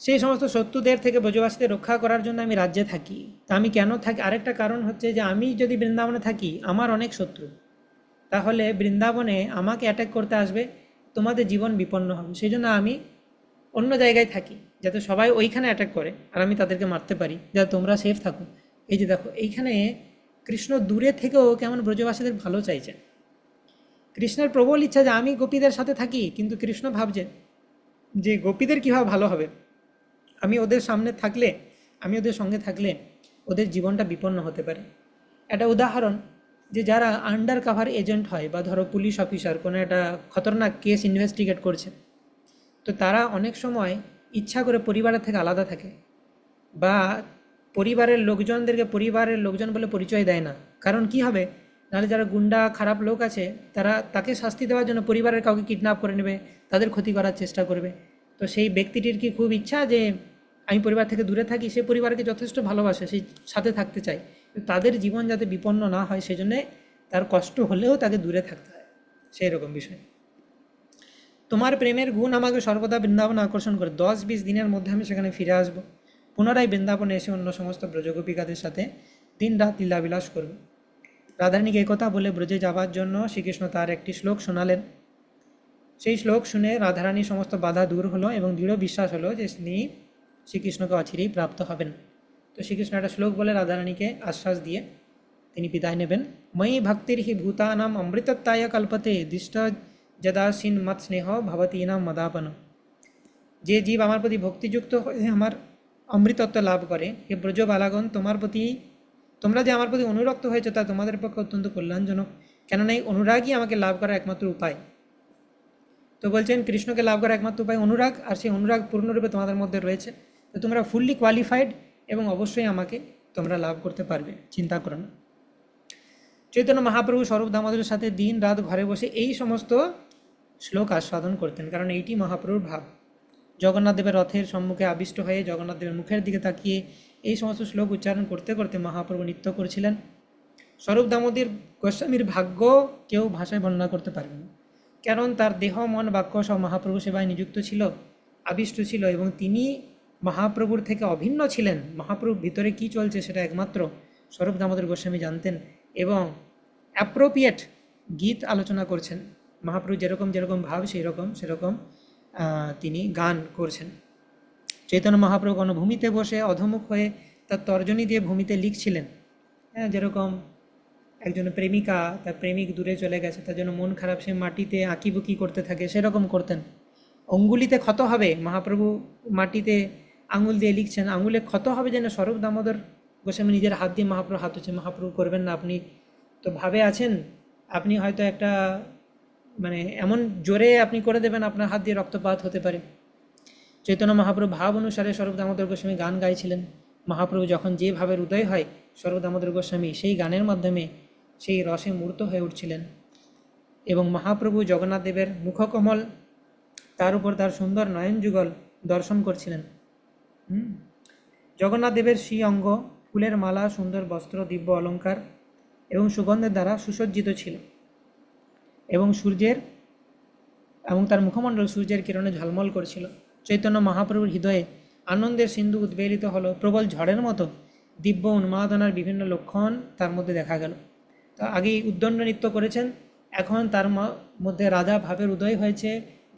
সেই সমস্ত শত্রুদের থেকে ব্রজবাসীদের রক্ষা করার জন্য আমি রাজ্যে থাকি। তা আমি কেন থাকি, আরেকটা কারণ হচ্ছে যে আমি যদি বৃন্দাবনে থাকি, আমার অনেক শত্রু, তাহলে বৃন্দাবনে আমাকে অ্যাটাক করতে আসবে, তোমাদের জীবন বিপন্ন হবে। সেই জন্য আমি অন্য জায়গায় থাকি, যাতে সবাই ওইখানে অ্যাটাক করে আর আমি তাদেরকে মারতে পারি, যাতে তোমরা সেফ থাকো। এই যে দেখো, এইখানে কৃষ্ণ দূরে থেকেও কেমন ব্রজবাসীদের ভালো চাইছেন। কৃষ্ণের প্রবল ইচ্ছা যে আমি গোপীদের সাথে থাকি, কিন্তু কৃষ্ণ ভাবছে যে গোপীদের কীভাবে ভালো হবে, আমি ওদের সামনে থাকলে, আমি ওদের সঙ্গে থাকলে ওদের জীবনটা বিপন্ন হতে পারে। একটা উদাহরণ, যে যারা আন্ডার কাভার এজেন্ট হয়, বা ধরো পুলিশ অফিসার কোনো একটা খতরনাক কেস ইনভেস্টিগেট করছে, তো তারা অনেক সময় ইচ্ছা করে পরিবারের থেকে আলাদা থাকে, বা পরিবারের লোকজনদেরকে পরিবারের লোকজন বলে পরিচয় দেয় না। কারণ কি হবে, নাহলে যারা গুন্ডা খারাপ লোক আছে, তারা তাকে শাস্তি দেওয়ার জন্য পরিবারের কাউকে কিডন্যাপ করে নেবে, তাদের ক্ষতি করার চেষ্টা করবে। তো সেই ব্যক্তিটির কি খুব ইচ্ছা যে আমি পরিবার থেকে দূরে থাকি, সে পরিবারকে যথেষ্ট ভালোবাসে, সেই সাথে থাকতে চাই, তাদের জীবন যাতে বিপন্ন না হয় সেজন্যে তার কষ্ট হলেও তাকে দূরে থাকতে হয়, সেই রকম বিষয়। তোমার প্রেমের গুণ আমাকে সর্বদা বৃন্দাবন আকর্ষণ করে, 10-20 দিনের মধ্যে আমি সেখানে ফিরে আসব। পুনরায় বৃন্দাবনে এসে অন্য সমস্ত ব্রজগোপিকাদের সাথে দিন রাত লীলাবিলাস করব। রাধারানীকে একথা বলে ব্রজে যাবার জন্য শ্রীকৃষ্ণ তার একটি শ্লোক শোনালেন। সেই শ্লোক শুনে রাধারানীর সমস্ত বাধা দূর হলো এবং দৃঢ় বিশ্বাস হলো যে তিনি শ্রীকৃষ্ণকে অচিরেই প্রাপ্ত হবেন। তো শ্রীকৃষ্ণ একটা শ্লোক বলে রাধারানীকে আশ্বাস দিয়ে তিনি বিদায় নেবেন। ময়ি ভক্তির হি ভূতানাম অমৃতত্বায় কল্পতে দৃষ্ট যদাসীন মত স্নেহ ভবতীনাম মদাপন। যে জীব আমার প্রতি ভক্তিযুক্ত হয়ে আমার অমৃতত্ব লাভ করে, হে ব্রজবালাগণ, তোমরা যে আমার প্রতি অনুরক্ত হয়েছে তা তোমাদের পক্ষে অত্যন্ত কল্যাণজনক, কেননা এই অনুরাগই আমাকে লাভ করার একমাত্র উপায়। তো বলছেন কৃষ্ণকে লাভ করার একমাত্র উপায় অনুরাগ, আর সেই অনুরাগ পূর্ণরূপে তোমাদের মধ্যে রয়েছে। তো তোমরা ফুললি কোয়ালিফাইড এবং অবশ্যই আমাকে তোমরা লাভ করতে পারবে, চিন্তা করো না। চৈতন্য মহাপ্রভু স্বরূপ দামোদরের সাথে দিন রাত ঘরে বসে এই সমস্ত শ্লোক আস্বাদন করতেন, কারণ এইটি মহাপ্রভুর ভাব। জগন্নাথ দেবের রথের সম্মুখে আবিষ্ট হয়ে জগন্নাথ দেবের মুখের দিকে তাকিয়ে এই সমস্ত শ্লোক উচ্চারণ করতে করতে মহাপ্রভু নৃত্য করছিলেন। স্বরূপ দামোদর গোস্বামীর ভাগ্য কেউ ভাষায় বর্ণনা করতে পারবে না, কারণ তার দেহ মন বাক্য সব মহাপ্রভু সেবায় নিযুক্ত ছিল, আবিষ্ট ছিল, এবং তিনি মহাপ্রভুর থেকে অভিন্ন ছিলেন। মহাপ্রভুর ভিতরে কি চলছে সেটা একমাত্র স্বরূপ দামোদর গোস্বামী জানতেন, এবং অ্যাপ্রোপ্রিয়েট গীত আলোচনা করছেন। মহাপ্রভু যেরকম যেরকম ভাব সেরকম তিনি গান করছেন। চৈতন্য মহাপ্রভু কোনো ভূমিতে বসে অধমুখ হয়ে তার তর্জনী দিয়ে ভূমিতে লিখছিলেন। হ্যাঁ, যেরকম একজন প্রেমিকা, তার প্রেমিক দূরে চলে গেছে, তার জন্য মন খারাপ, সে মাটিতে আঁকিবুকি করতে থাকে, সেরকম করতেন। অঙ্গুলিতে ক্ষত হবে, মহাপ্রভু মাটিতে আঙুল দিয়ে লিখছেন, আঙুলে ক্ষত হবে যেন স্বরূপ দামোদর গোস্বামী নিজের হাত দিয়ে মহাপ্রভু হাত হচ্ছে। মহাপ্রভু করবেন না, আপনি তো ভাবে আছেন, আপনি হয়তো একটা এমন জোরে আপনি করে দেবেন, আপনার হাত দিয়ে রক্তপাত হতে পারে। চৈতন্য মহাপ্রভু ভাব অনুসারে স্বরূপ দামোদর গোস্বামী গান গাইছিলেন। মহাপ্রভু যখন যে ভাবের উদয় হয়, স্বরূপ দামোদর গোস্বামী সেই গানের মাধ্যমে সেই রসে মূর্ত হয়ে উঠছিলেন। এবং মহাপ্রভু জগন্নাথ দেবের মুখকমল, তার উপর তার সুন্দর নয়ন যুগল দর্শন করছিলেন। জগন্নাথ দেবের শ্রী অঙ্গ ফুলের মালা, সুন্দর বস্ত্র, দিব্য অলঙ্কার এবং সুগন্ধের দ্বারা সুসজ্জিত ছিল, এবং তার মুখমণ্ডল সূর্যের কিরণে ঝলমল করছিল। চৈতন্য মহাপ্রভুর হৃদয়ে আনন্দের সিন্ধু উদ্বেলিত হলো প্রবল ঝড়ের মতো, দিব্য উন্মাদনার বিভিন্ন লক্ষণ তার মধ্যে দেখা গেল। তো আগেই উদ্দণ্ড নৃত্য করেছেন, এখন তার মধ্যে রাধা ভাবের উদয় হয়েছে।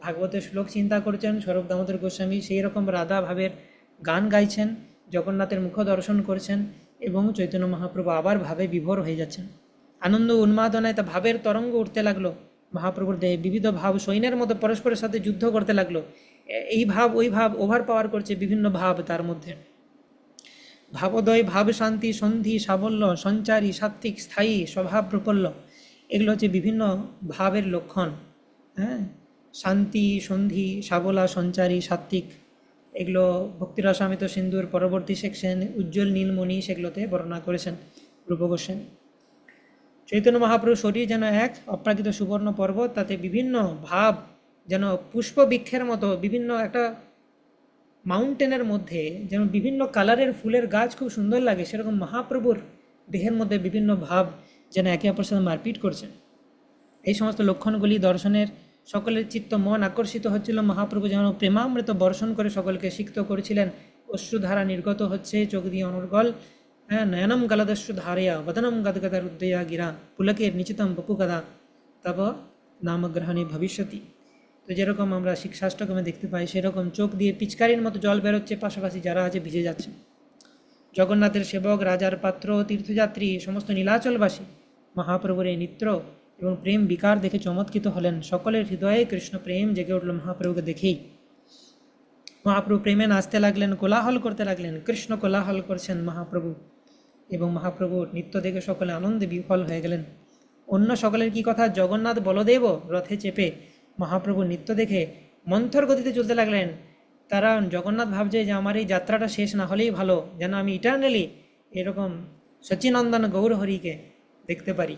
ভাগবতের শ্লোক চিন্তা করছেন, স্বরূপ দামোদর গোস্বামী সেই রকম রাধা ভাবের গান গাইছেন, জগন্নাথের মুখ দর্শন করছেন এবং চৈতন্য মহাপ্রভু আবার ভাবে বিভোর হয়ে যাচ্ছেন। আনন্দ উন্মাদনায় তা ভাবের তরঙ্গ উঠতে লাগলো। মহাপ্রভুর দেহে বিবিধ ভাব সৈন্যের মতো পরস্পরের সাথে যুদ্ধ করতে লাগলো। এই ভাব ওই ভাব ওভার পাওয়ার করছে, বিভিন্ন ভাব তার মধ্যে। ভাবোদয়, ভাব শান্তি, সন্ধি, সাবল্য, সঞ্চারী, সাত্ত্বিক, স্থায়ী, স্বভাব প্রফুল্ল, এগুলো হচ্ছে বিভিন্ন ভাবের লক্ষণ। হ্যাঁ, শান্তি, সন্ধি, সাবলা, সঞ্চারী, সাত্ত্বিক, এগুলো ভক্তিরসামিত সিন্ধুর পরবর্তী সেকশন উজ্জ্বল নীলমণি সেগুলোতে বর্ণনা করেছেন রূপ গোস্বামী। চৈতন্য মহাপ্রভু শরীর যেন এক অপ্রাকৃত সুবর্ণ পর্বত, তাতে বিভিন্ন ভাব যেন পুষ্প বৃক্ষের মতো, বিভিন্ন একটা মাউন্টেনের মধ্যে যেমন বিভিন্ন কালারের ফুলের গাছ খুব সুন্দর লাগে, সেরকম মহাপ্রভুর দেহের মধ্যে বিভিন্ন ভাব যেন একে অপরের সাথে মারপিট করছেন। এই সমস্ত লক্ষণগুলি দর্শনের সকলের চিত্ত মন আকর্ষিত হচ্ছিল। মহাপ্রভু যেন প্রেমামৃত বর্ষণ করে সকলকে সিক্ত করেছিলেন। অশ্রুধারা নির্গত হচ্ছে চোখ দিয়ে অনর্গল। হ্যাঁ, নয়নম গালাদস্যু ধারেয়া বদনম গদগদা রুদ্দয়া গিরা পুলকের নিচিতম বপুকদা তব নামগ্রহণে ভবিষ্যতি। তো যেরকম আমরা শিক্ষাষ্টকমে দেখতে পাই, সেরকম চোখ দিয়ে পিচকারির মতো জল বেরোচ্ছে, পাশাপাশি যারা আছে ভিজে যাচ্ছে। জগন্নাথের সেবক, রাজার পাত্র, তীর্থযাত্রী, সমস্ত নীলাচলবাসী মহাপ্রভুর এই নৃত্য এবং প্রেম বিকার দেখে চমৎকৃত হলেন। সকলের হৃদয়ে কৃষ্ণ প্রেম জেগে উঠল মহাপ্রভুকে দেখেই। মহাপ্রভু প্রেমে নাচতে লাগলেন, কোলাহল করতে লাগলেন। কৃষ্ণ কোলাহল করছেন মহাপ্রভু, এবং মহাপ্রভুর নৃত্য দেখে সকলে আনন্দে বিফল হয়ে গেলেন। অন্য সকলের কি কথা, জগন্নাথ বলদেব রথে চেপে মহাপ্রভুর নৃত্য দেখে মন্থর গতিতে চলতে লাগলেন। তারা জগন্নাথ ভাবছে যে আমার এই যাত্রাটা শেষ না হলেই ভালো, যেন আমি ইটার্নালি এরকম সচিনন্দন গৌরহরিকে দেখতে পারি,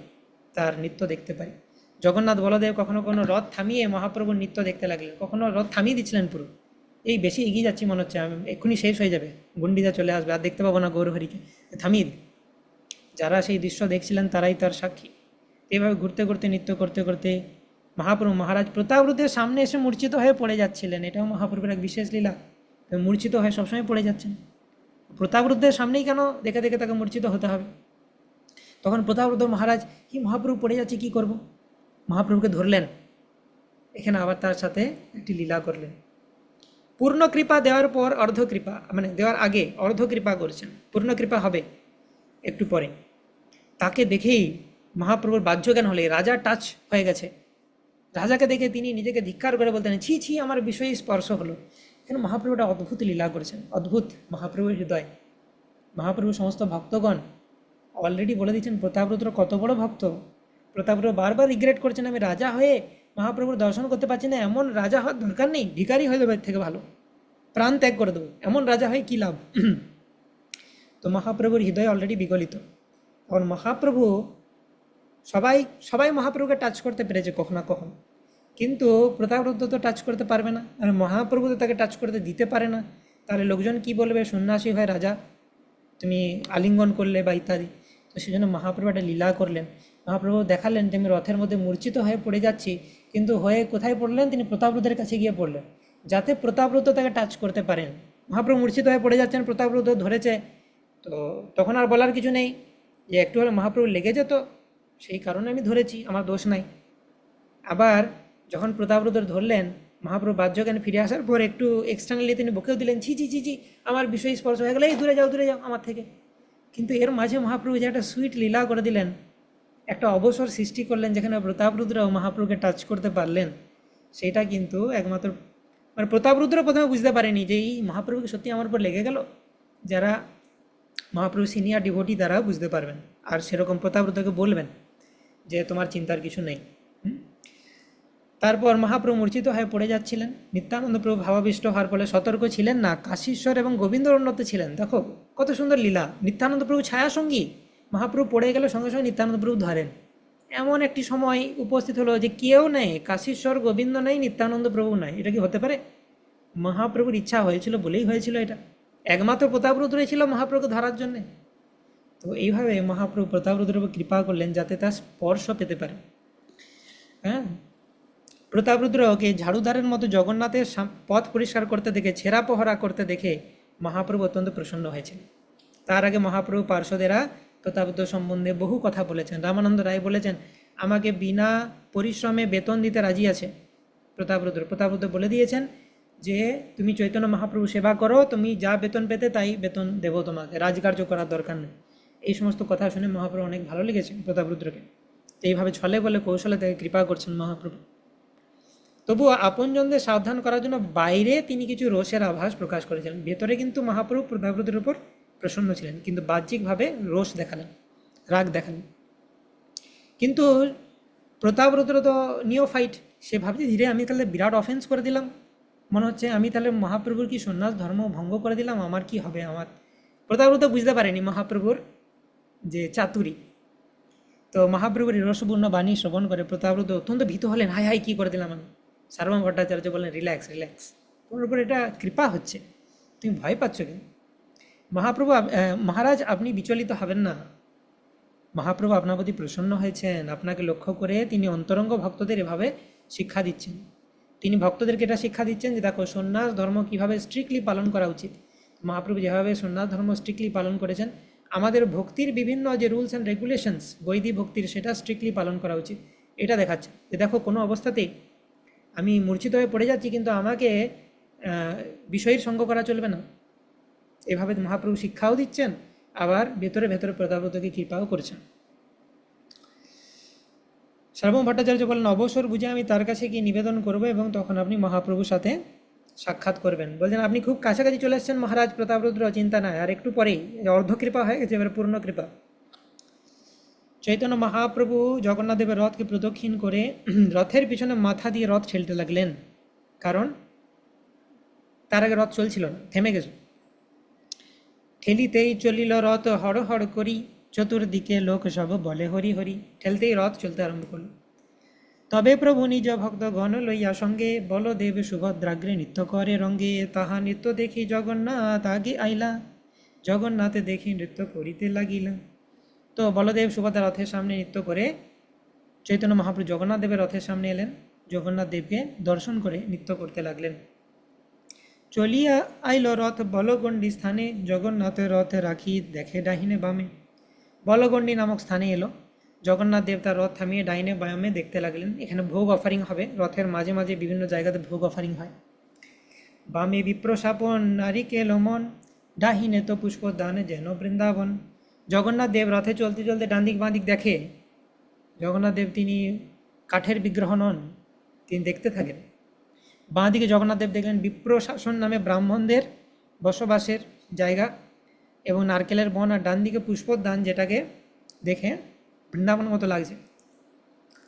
তার নৃত্য দেখতে পারি। জগন্নাথ বলদেব কখনো কোনো রথ থামিয়ে মহাপ্রভুর নৃত্য দেখতে লাগলেন, কখনো রথ থামিয়ে দিচ্ছিলেন পুরো। এই বেশি এগিয়ে যাচ্ছি মনে হচ্ছে, আমি এক্ষুনি শেষ হয়ে যাবে, গুন্ডিজা চলে আসবে, আর দেখতে পাবো না গৌরহরিকে, থামিয়ে দিই। যারা সেই দৃশ্য দেখছিলেন তারাই তার সাক্ষী। এইভাবে ঘুরতে ঘুরতে নৃত্য করতে করতে মহাপ্রভু মহারাজ প্রতাপরুদ্ধের সামনে এসে মূর্ছিত হয়ে পড়ে যাচ্ছিলেন। এটাও মহাপ্রভুর এক বিশেষ লীলা, মূর্ছিত হয়ে সবসময় পড়ে যাচ্ছেন। প্রতাপরুদ্ধের সামনেই কেন দেখে দেখে তাকে মূর্ছিত হতে হবে? তখন প্রতাপরুদ্ধ মহারাজ, কি মহাপ্রভু পড়ে যাচ্ছে, কি করব? মহাপ্রভুকে ধরলেন। এখানে আবার তার সাথে একটি লীলা করলেন। পূর্ণ কৃপা দেওয়ার পর অর্ধকৃপা, মানে দেওয়ার আগে অর্ধকৃপা করছেন, পূর্ণ কৃপা হবে একটু পরে। তাকে দেখেই মহাপ্রভুর বাহ্যজ্ঞান হলে রাজা টাচ হয়ে গেছে। রাজাকে দেখে তিনি নিজেকে ধিক্কার করে বলতেন, ছি ছি, আমার বিষয়ে স্পর্শ হলো। কেন মহাপ্রভুটা অদ্ভুত লীলা করেছেন, অদ্ভুত মহাপ্রভুর হৃদয়। মহাপ্রভু সমস্ত ভক্তগণ অলরেডি বলে দিচ্ছেন প্রতাপরুদ্র কত বড় ভক্ত। প্রতাপরুদ্র বারবার রিগ্রেট করছেন, আমি রাজা হয়ে মহাপ্রভুর দর্শন করতে পারছি না, এমন রাজা হওয়ার দরকার নেই, ভিখারি হয়ে দেবে থেকে ভালো, প্রাণ ত্যাগ করে দেবো, এমন রাজা হয়ে কী লাভ। তো মহাপ্রভুর হৃদয় অলরেডি বিগলিত। তখন মহাপ্রভু সবাই সবাই মহাপ্রভুকে টাচ করতে পেরেছে কখনো না কখনো, কিন্তু প্রতাপরুদ্ধ তো টাচ করতে পারবে না, আর মহাপ্রভু তো তাকে টাচ করতে দিতে পারে না। তাহলে লোকজন কি বলবে, সন্ন্যাসী হয় রাজা, তুমি আলিঙ্গন করলে বা ইত্যাদি। তো সেই জন্য মহাপ্রভু একটা লীলা করলেন। মহাপ্রভু দেখালেন যে আমি রথের মধ্যে মূর্ছিত হয়ে পড়ে যাচ্ছি, কিন্তু হয়ে কোথায় পড়লেন, তিনি প্রতাপরুদ্ধের কাছে গিয়ে পড়লেন, যাতে প্রতাপরুদ্ধ তাকে টাচ করতে পারেন। মহাপ্রভু মূর্ছিত হয়ে পড়ে যাচ্ছেন, প্রতাপরুদ্ধ ধরেছে, তো তখন আর বলার কিছু নেই যে একটু হলে মহাপ্রভু লেগে যেত, সেই কারণে আমি ধরেছি, আমার দোষ নাই। আবার যখন প্রতাপরুদ্ধ ধরলেন, মহাপ্রভু বাহ্যজ্ঞান ফিরে আসার পর একটু এক্সটার্নালি তিনি বকেও দিলেন, ছি ছি ছি ছি, আমার বিষয় স্পর্শ হয়ে গেলে, এই দূরে যাও আমার থেকে। কিন্তু এর মাঝে মহাপ্রভু যে একটা সুইট লীলা করে দিলেন, একটা অবসর সৃষ্টি করলেন, যেখানে প্রতাপরুদ্রও মহাপ্রভুকে টাচ করতে পারলেন। সেটা কিন্তু একমাত্র মানে প্রতাপরুদ্র প্রথমে বুঝতে পারেনি যে এই মহাপ্রভুকে সত্যি আমার উপর লেগে গেল। যারা মহাপ্রভু সিনিয়র ডিভোটি তারা বুঝতে পারবেন, আর সেরকম প্রতাপরুদ্ধকে বলবেন যে তোমার চিন্তার কিছু নেই। তারপর মহাপ্রভু মূর্ছিত হয়ে পড়ে যাচ্ছিলেন। নিত্যানন্দ প্রভু ভাবাবিষ্ট হওয়ার ফলে সতর্ক ছিলেন না, কাশীশ্বর এবং গোবিন্দর উন্নত ছিলেন। দেখো কত সুন্দর লীলা, নিত্যানন্দ প্রভু ছায়াসঙ্গী, মহাপ্রভু পড়ে গেলে সঙ্গে সঙ্গে নিত্যানন্দ প্রভু ধরেন। এমন একটি সময় উপস্থিত হলো যে কেউ নেই, কাশীশ্বর গোবিন্দ নেই, নিত্যানন্দ প্রভু নাই। এটা কি হতে পারে? মহাপ্রভুর ইচ্ছা হয়েছিল বলেই হয়েছিল এটা, একমাত্র প্রতাপরুদ্রই ছিল মহাপ্রভুকে ধরার জন্যে। তো এইভাবে মহাপ্রভু প্রতাপরুদ্রের উপর কৃপা করলেন যাতে তার স্পর্শ পেতে পারে। হ্যাঁ, প্রতাপরুদ্রকে ঝাড়ুদারের মতো জগন্নাথের পথ পরিষ্কার করতে দেখে, ছেঁড়া পহরা করতে দেখে মহাপ্রভু অত্যন্ত প্রসন্ন হয়েছিলেন। তার আগে মহাপ্রভু পার্শ্বদেরা প্রতাপরুদ্র সম্বন্ধে বহু কথা বলেছেন। রামানন্দ রায় বলেছেন, আমাকে বিনা পরিশ্রমে বেতন দিতে রাজি আছে প্রতাপরুদ্র বলে দিয়েছেন যে তুমি চৈতন্য মহাপ্রভু সেবা করো, তুমি যা বেতন পেতে তাই বেতন দেবো তোমাকে, রাজকার্য করার দরকার নেই। এই সমস্ত কথা শুনে মহাপ্রভু অনেক ভালো লেগেছে প্রতাপরুদ্রকে। তো এইভাবে ছলে বলে কৌশলে তাকে কৃপা করছেন মহাপ্রভু। তবুও আপনজনদের সাবধান করার জন্য বাইরে তিনি কিছু রোষের আভাস প্রকাশ করেছিলেন। ভেতরে কিন্তু মহাপ্রভু প্রতাপরুদ্রের উপর প্রসন্ন ছিলেন, কিন্তু বাহ্যিকভাবে রোষ দেখালেন, রাগ দেখালেন। কিন্তু প্রতাপরুদ্র তো নিওফাইট, সে ভাবছে ধীরে আমি তাহলে বিরাট অফেন্স করে দিলাম, মনে হচ্ছে আমি তাহলে মহাপ্রভুর কি সন্ন্যাস ধর্ম ভঙ্গ করে দিলাম, আমার কি হবে। আমার প্রতাপরুদ্র বুঝতে পারেনি মহাপ্রভুর যে চাতুরি। তো মহাপ্রভুর রসপূর্ণ বাণী শ্রবণ করে প্রতাপরুদ্র অত্যন্ত ভীত হলেন, হাই হাই কী করে দিলাম আমি। সার্বভৌম ভট্টাচার্য বললেন, রিল্যাক্স রিল্যাক্স, তোমার উপর এটা কৃপা হচ্ছে, তুমি ভয় পাচ্ছ কেন। মহারাজ আপনি বিচলিত হবেন না, মহাপ্রভু আপনার প্রতি প্রসন্ন হয়েছেন, আপনাকে লক্ষ্য করে তিনি অন্তরঙ্গ ভক্তদের এভাবে শিক্ষা দিচ্ছেন। তিনি ভক্তদেরকে এটা শিক্ষা দিচ্ছেন যে দেখো সন্ন্যাস ধর্ম কীভাবে স্ট্রিক্টলি পালন করা উচিত। মহাপ্রভু যেভাবে সন্ন্যাস ধর্ম স্ট্রিক্টলি পালন করেছেন, আমাদের ভক্তির বিভিন্ন যে রুলস অ্যান্ড রেগুলেশনস বৈদিক ভক্তির, সেটা স্ট্রিক্টলি পালন করা উচিত। এটা দেখাচ্ছে যে দেখো কোনো অবস্থাতেই আমি মূর্ছিত হয়ে পড়ে যাচ্ছি, কিন্তু আমাকে বিষয়ের সঙ্গ করা চলবে না। এভাবে মহাপ্রভু শিক্ষাও দিচ্ছেন, আবার ভেতরে ভেতরে প্রতাপরুদ্রকে কৃপাও করছেন। সার্বভৌম ভট্টাচার্য বলেন, অবসর বুঝে আমি তার কাছে গিয়ে নিবেদন করব এবং তখন আপনি মহাপ্রভুর সাথে সাক্ষাৎ করবেন। বলছেন আপনি খুব কাছাকাছি চলে এসেছেন মহারাজ প্রতাপরুদ্র, চিন্তা নাই, আর একটু পরেই অর্ধকৃপা হয়ে গেছে, এবার পূর্ণ কৃপা। চৈতন্য মহাপ্রভু জগন্নাথ দেবের রথকে প্রদক্ষিণ করে রথের পিছনে মাথা দিয়ে রথ ঠেলতে লাগলেন, কারণ তার আগে রথ চলছিল না, থেমে গেছে। ঠেলিতেই চলিল রথ হড় হড় করি, চতুর্দিকে লোক সব বলে হরি হরি। ঠেলতেই রথ চলতে আরম্ভ করল। তবে প্রভু নিজ ভক্ত গণ লইয়া সঙ্গে, বলদেব সুভদ্রাগ্রে নৃত্য করে রঙ্গে। তাহা নৃত্য দেখি জগন্নাথ আগে আইলা, জগন্নাথে দেখি নৃত্য করিতে লাগিলা। তো বলদেব সুভদ্রা রথের সামনে নৃত্য করে চৈতন্য মহাপ্রভু জগন্নাথ দেবের রথের সামনে এলেন, জগন্নাথ দেবকে দর্শন করে নৃত্য করতে লাগলেন। চলিয়া আইল রথ বলগণ্ডী স্থানে, জগন্নাথের রথে রাখি দেখে ডাহিনে বামে। বলগণ্ডী নামক স্থানে এলো, জগন্নাথ দেব তার রথ থামিয়ে ডাইনে বামে দেখতে লাগলেন। এখানে ভোগ অফারিং হবে, রথের মাঝে মাঝে বিভিন্ন জায়গাতে ভোগ অফারিং হয়। বামে বিপ্রশাপন নারিকেল মন, ডাহিনে তো পুষ্পদান যেন বৃন্দাবন। জগন্নাথ দেব রথে চলতে চলতে ডান দিক বাঁ দিক দেখে। জগন্নাথ দেব তিনি কাঠের বিগ্রহ নন, তিনি দেখতে থাকেন। বাঁ দিকে জগন্নাথ দেব দেখলেন বিপ্রশাসন নামে ব্রাহ্মণদের বসবাসের জায়গা এবং নারকেলের বন, আর ডান দিকে পুষ্পদান, যেটাকে দেখে বৃন্দাবন মতো লাগছে।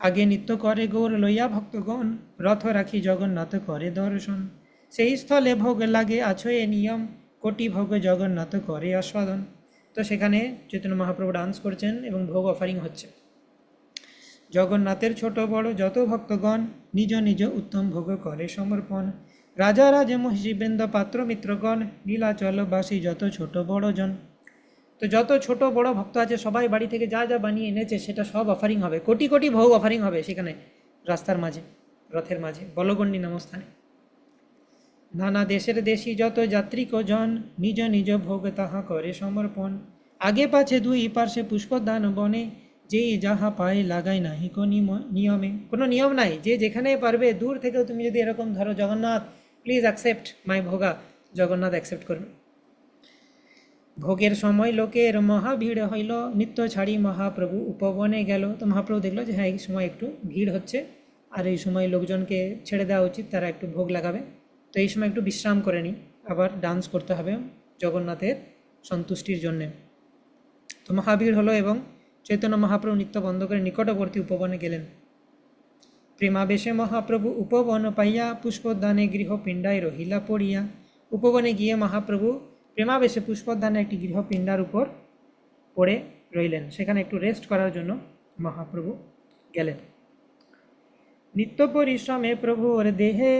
আগে নৃত্য করে গৌর লইয়া ভক্তগণ, রথ রাখি জগন্নাথ করে দর্শন। সেই স্থলে ভোগ লাগে আছয়ে নিয়ম, কোটি ভোগ জগন্নাথ করে আস্বাদন। তো সেখানে চৈতন্য মহাপ্রভু ডান্স করছেন এবং ভোগ অফারিং হচ্ছে। জগন্নাথের ছোট বড় যত ভক্তগণ, নিজ নিজ উত্তম ভোগ করে সমর্পণ। রাজা রাজে মহিষীবৃন্দ পাত্র মিত্রগণ, নীলাচলবাসী যত ছোট বড় জন। তো যত ছোট বড় ভক্ত আছে সবাই বাড়ি থেকে যা যা বানিয়ে এনেছে সেটা সব অফারিং হবে, কোটি কোটি ভোগ অফারিং হবে সেখানে রাস্তার মাঝে, রথের মাঝে, বলগণ্ডী নামক স্থানে। নানা দেশের দেশি যত যাত্রিক জন, নিজ নিজ ভোগ তাহা করে সমর্পণ। আগে পাছে দুই পার্শ্বে পুষ্পদান বনে, যেই যাহা পায় লাগাই নাহি নিয়মে। কোনো নিয়ম নাই, যে যেখানে পারবে, দূর থেকেও তুমি যদি এরকম ধরো জগন্নাথ প্লিজ অ্যাকসেপ্ট মাই ভোগা, জগন্নাথ অ্যাকসেপ্ট করবে। ভোগের সময় লোকের মহা ভিড় হইল, নিত্য ছাড়ি মহাপ্রভু উপবনে গেল। তো মহাপ্রভু দেখলো যে হ্যাঁ এই সময় একটু ভিড় হচ্ছে, আর এই সময় লোকজনকে ছেড়ে দেওয়া উচিত, তারা একটু ভোগ লাগাবে। তো এই সময় একটু বিশ্রাম করে নিই, আবার ডান্স করতে হবে জগন্নাথের সন্তুষ্টির জন্যে। তো মহাভিড় হলো এবং চৈতন্য মহাপ্রভু নৃত্য বন্ধ করে নিকটবর্তী উপবনে গেলেন। প্রেমাবেশে মহাপ্রভু উপবন পাইয়া, পুষ্পদানে গৃহ পিণ্ডায় রহিলা পড়িয়া। উপবনে গিয়ে মহাপ্রভু প্রেমাবেশে পুষ্পদানে একটি গৃহপিণ্ডার উপর পড়ে রইলেন, সেখানে একটু রেস্ট করার জন্য মহাপ্রভু গেলেন। নিত্য পরিশ্রমে প্রভুর দেহে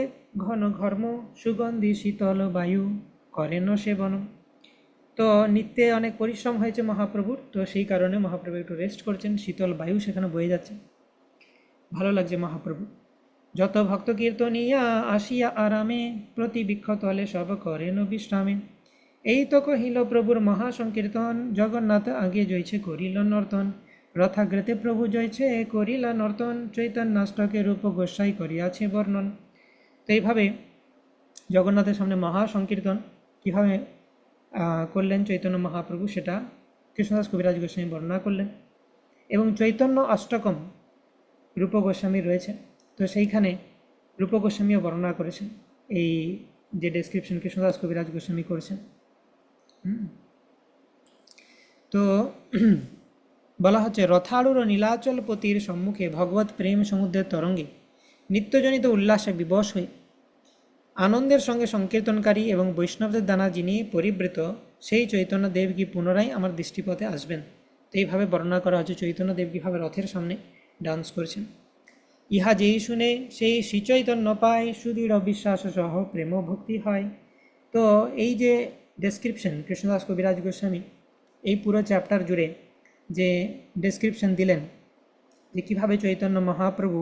ঘন ঘর্ম, সুগন্ধি শীতল বায়ু করেন সেবন। তো নিত্যে অনেক পরিশ্রম হয়েছে মহাপ্রভুর, তো সেই কারণে মহাপ্রভু একটু রেস্ট করছেন, শীতল বায়ু সেখানে বয়ে যাচ্ছে, ভালো লাগছে মহাপ্রভু। যত ভক্ত কীর্তনিয়া আসিয়া আরামে, প্রতি বৃক্ষ তলে সব করেন বিশ্রামে। এই তো কহিল প্রভুর মহাসংকীর্তন, জগন্নাথ আগে জয়ছে করিল নর্তন। রথাগ্রেতে প্রভু জয়ছে করিলা নর্তন, চৈতন্যাষ্টকে রূপ গোসাই করিয়াছে বর্ণন। তো এইভাবে জগন্নাথের সামনে মহাসংকীর্তন কীভাবে করলেন চৈতন্য মহাপ্রভু, সেটা কৃষ্ণদাস কবিরাজ গোস্বামী বর্ণনা করলেন। এবং চৈতন্য অষ্টকম রূপ গোস্বামী রয়েছে, তো সেইখানে রূপ গোস্বামীও বর্ণনা করেছেন এই যে ডেসক্রিপশন কৃষ্ণদাস কবিরাজ গোস্বামী করেছেন। তো বলা হচ্ছে, রথারূঢ় নীলাচলপতির সম্মুখে ভগবত প্রেম সমুদ্রের তরঙ্গে নিত্যজনিত উল্লাসে বিবশ হয়ে আনন্দের সঙ্গে সংকীর্তনকারী এবং বৈষ্ণবদের দ্বারা যিনি পরিবৃত, সেই চৈতন্য দেব কি পুনরায় আমার দৃষ্টিপথে আসবেন। তো এইভাবে বর্ণনা করা হচ্ছে চৈতন্য দেব কীভাবে রথের সামনে ডান্স করেছেন। ইহা যেই শুনে সেই শ্রীচৈতন্য পায়, সুদৃঢ় বিশ্বাস সহ প্রেম ভক্তি হয়। তো এই যে ডেসক্রিপশন কৃষ্ণদাস কবিরাজ গোস্বামী এই পুরো চ্যাপ্টার জুড়ে যে ডেসক্রিপশন দিলেন যে কীভাবে চৈতন্য মহাপ্রভু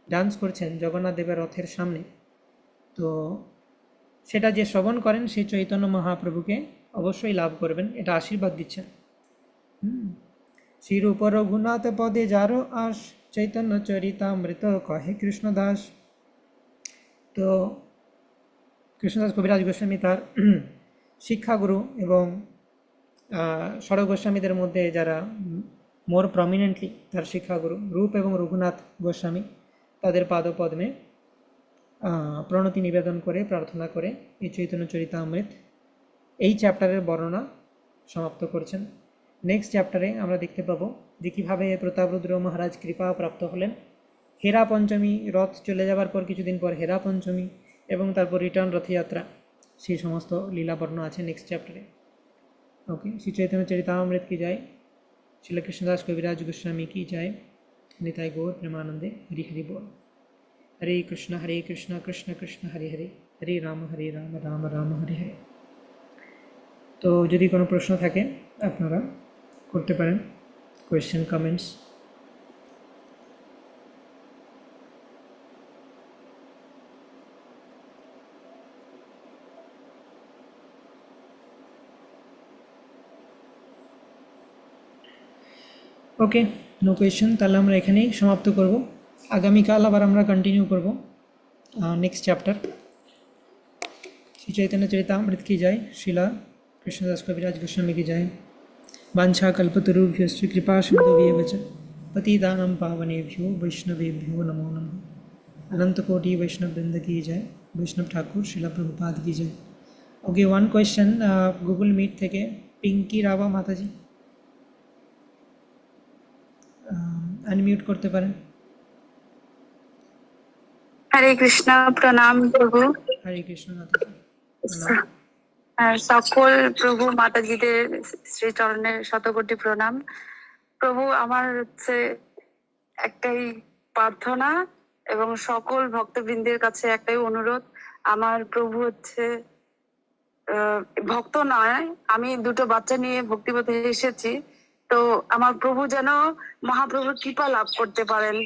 ডান্স করছেন জগন্নাথ দেবের রথের সামনে, তো সেটা যে শ্রবণ করেন সেই চৈতন্য মহাপ্রভুকে অবশ্যই লাভ করবেন, এটা আশীর্বাদ দিচ্ছেন। শ্রীরূপ রঘুনাথ পদে যারো আস, চৈতন্য চরিতামৃত কহে কৃষ্ণদাস। তো কৃষ্ণদাস কবিরাজ গোস্বামী তার শিক্ষাগুরু এবং ষড় গোস্বামীদের মধ্যে যারা মোর প্রমিনেন্টলি তার শিক্ষাগুরু রূপ এবং রঘুনাথ গোস্বামী, তাদের পাদপদ্মে প্রণতি নিবেদন করে প্রার্থনা করে এই চৈতন্য চরিতামৃত এই চ্যাপ্টারের বর্ণনা সমাপ্ত করছেন। নেক্সট চ্যাপ্টারে আমরা দেখতে পাবো যে কীভাবে প্রতাপরুদ্র মহারাজ কৃপা প্রাপ্ত হলেন, হেরা পঞ্চমী, রথ চলে যাবার পর কিছুদিন পর হেরা পঞ্চমী এবং তারপর রিটার্ন রথযাত্রা, সেই সমস্ত লীলাবর্ণ আছে নেক্সট চ্যাপ্টারে। ওকে, শ্রী চৈতন্য চরিতামৃত কি যায়, শ্রীল কৃষ্ণদাস কবিরাজ গোস্বামী কি যায়, নিতাই গৌর প্রেমানন্দে, হরি হরি বল। হরে কৃষ্ণ কৃষ্ণ কৃষ্ণ হরে হরে, হরে রাম রাম রাম হরে হরে। তো যদি কোনো প্রশ্ন থাকে আপনারা করতে পারেন, কোয়েশ্চেন কমেন্টস। ওকে, নো কোয়েশ্চেন, তাহলে আমরা এখানেই সমাপ্ত করব। আগামীকাল আবার আমরা কন্টিনিউ করব নেক্সট চ্যাপ্টার। শ্রী চৈতন্য চরিতামৃত की जय, श्रीला कृष्णदास कविराज गोस्वामी की जय। वाञ्छा कल्पतरुभ्यश्च कृपा सिन्धुभ्येव च पतितानां पावनेभ्यो वैष्णवेभ्यो नमो नमः। अनंतकोटि वैष्णव वृंद की जय, वैष्णव ठाकुर श्रीला प्रभुपाद की जय। Okay, one question Google Meet থেকে পিঙ্কি রাভা মাতাজি আনমিউট করতে পারেন। হরে কৃষ্ণ, প্রণাম প্রভু। হরে কৃষ্ণ মাতাজি, সকল প্রভু মাতাজিদের শ্রীচরণের শতকোটি প্রণাম। প্রভু, আমার হচ্ছে একটাই প্রার্থনা এবং সকল ভক্তবৃন্দের কাছে একটাই অনুরোধ। আমার প্রভু হচ্ছে ভক্ত নয়, আমি দুটো বাচ্চা নিয়ে ভক্তিপথে এসেছি। তো আমার প্রভু যেন মহাপ্রভুর কৃপা লাভ করতে পারেন।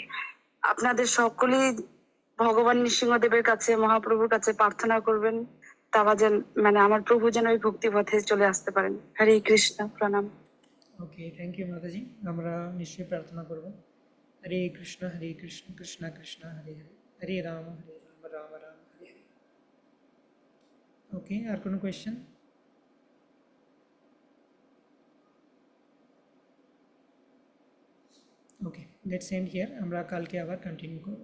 আপনাদের সকলেই ভগবান নৃসিংহদেবের কাছে মহাপ্রভুর কাছে প্রার্থনা করবেন, তারা যেন আমার প্রভু যেন ওই ভক্তি পথে চলে আসতে পারেন। হরে কৃষ্ণ, প্রণাম। ওকে, থ্যাংক ইউ মাতাজি, আমরা নিশ্চয়ই প্রার্থনা করব। হরে কৃষ্ণ কৃষ্ণ কৃষ্ণ হরে হরে, হরে রাম রাম রাম হরে হরে। ওকে, আর কোনো question? Okay, let's and here, আমরা কালকে আবার কন্টিনিউ করব।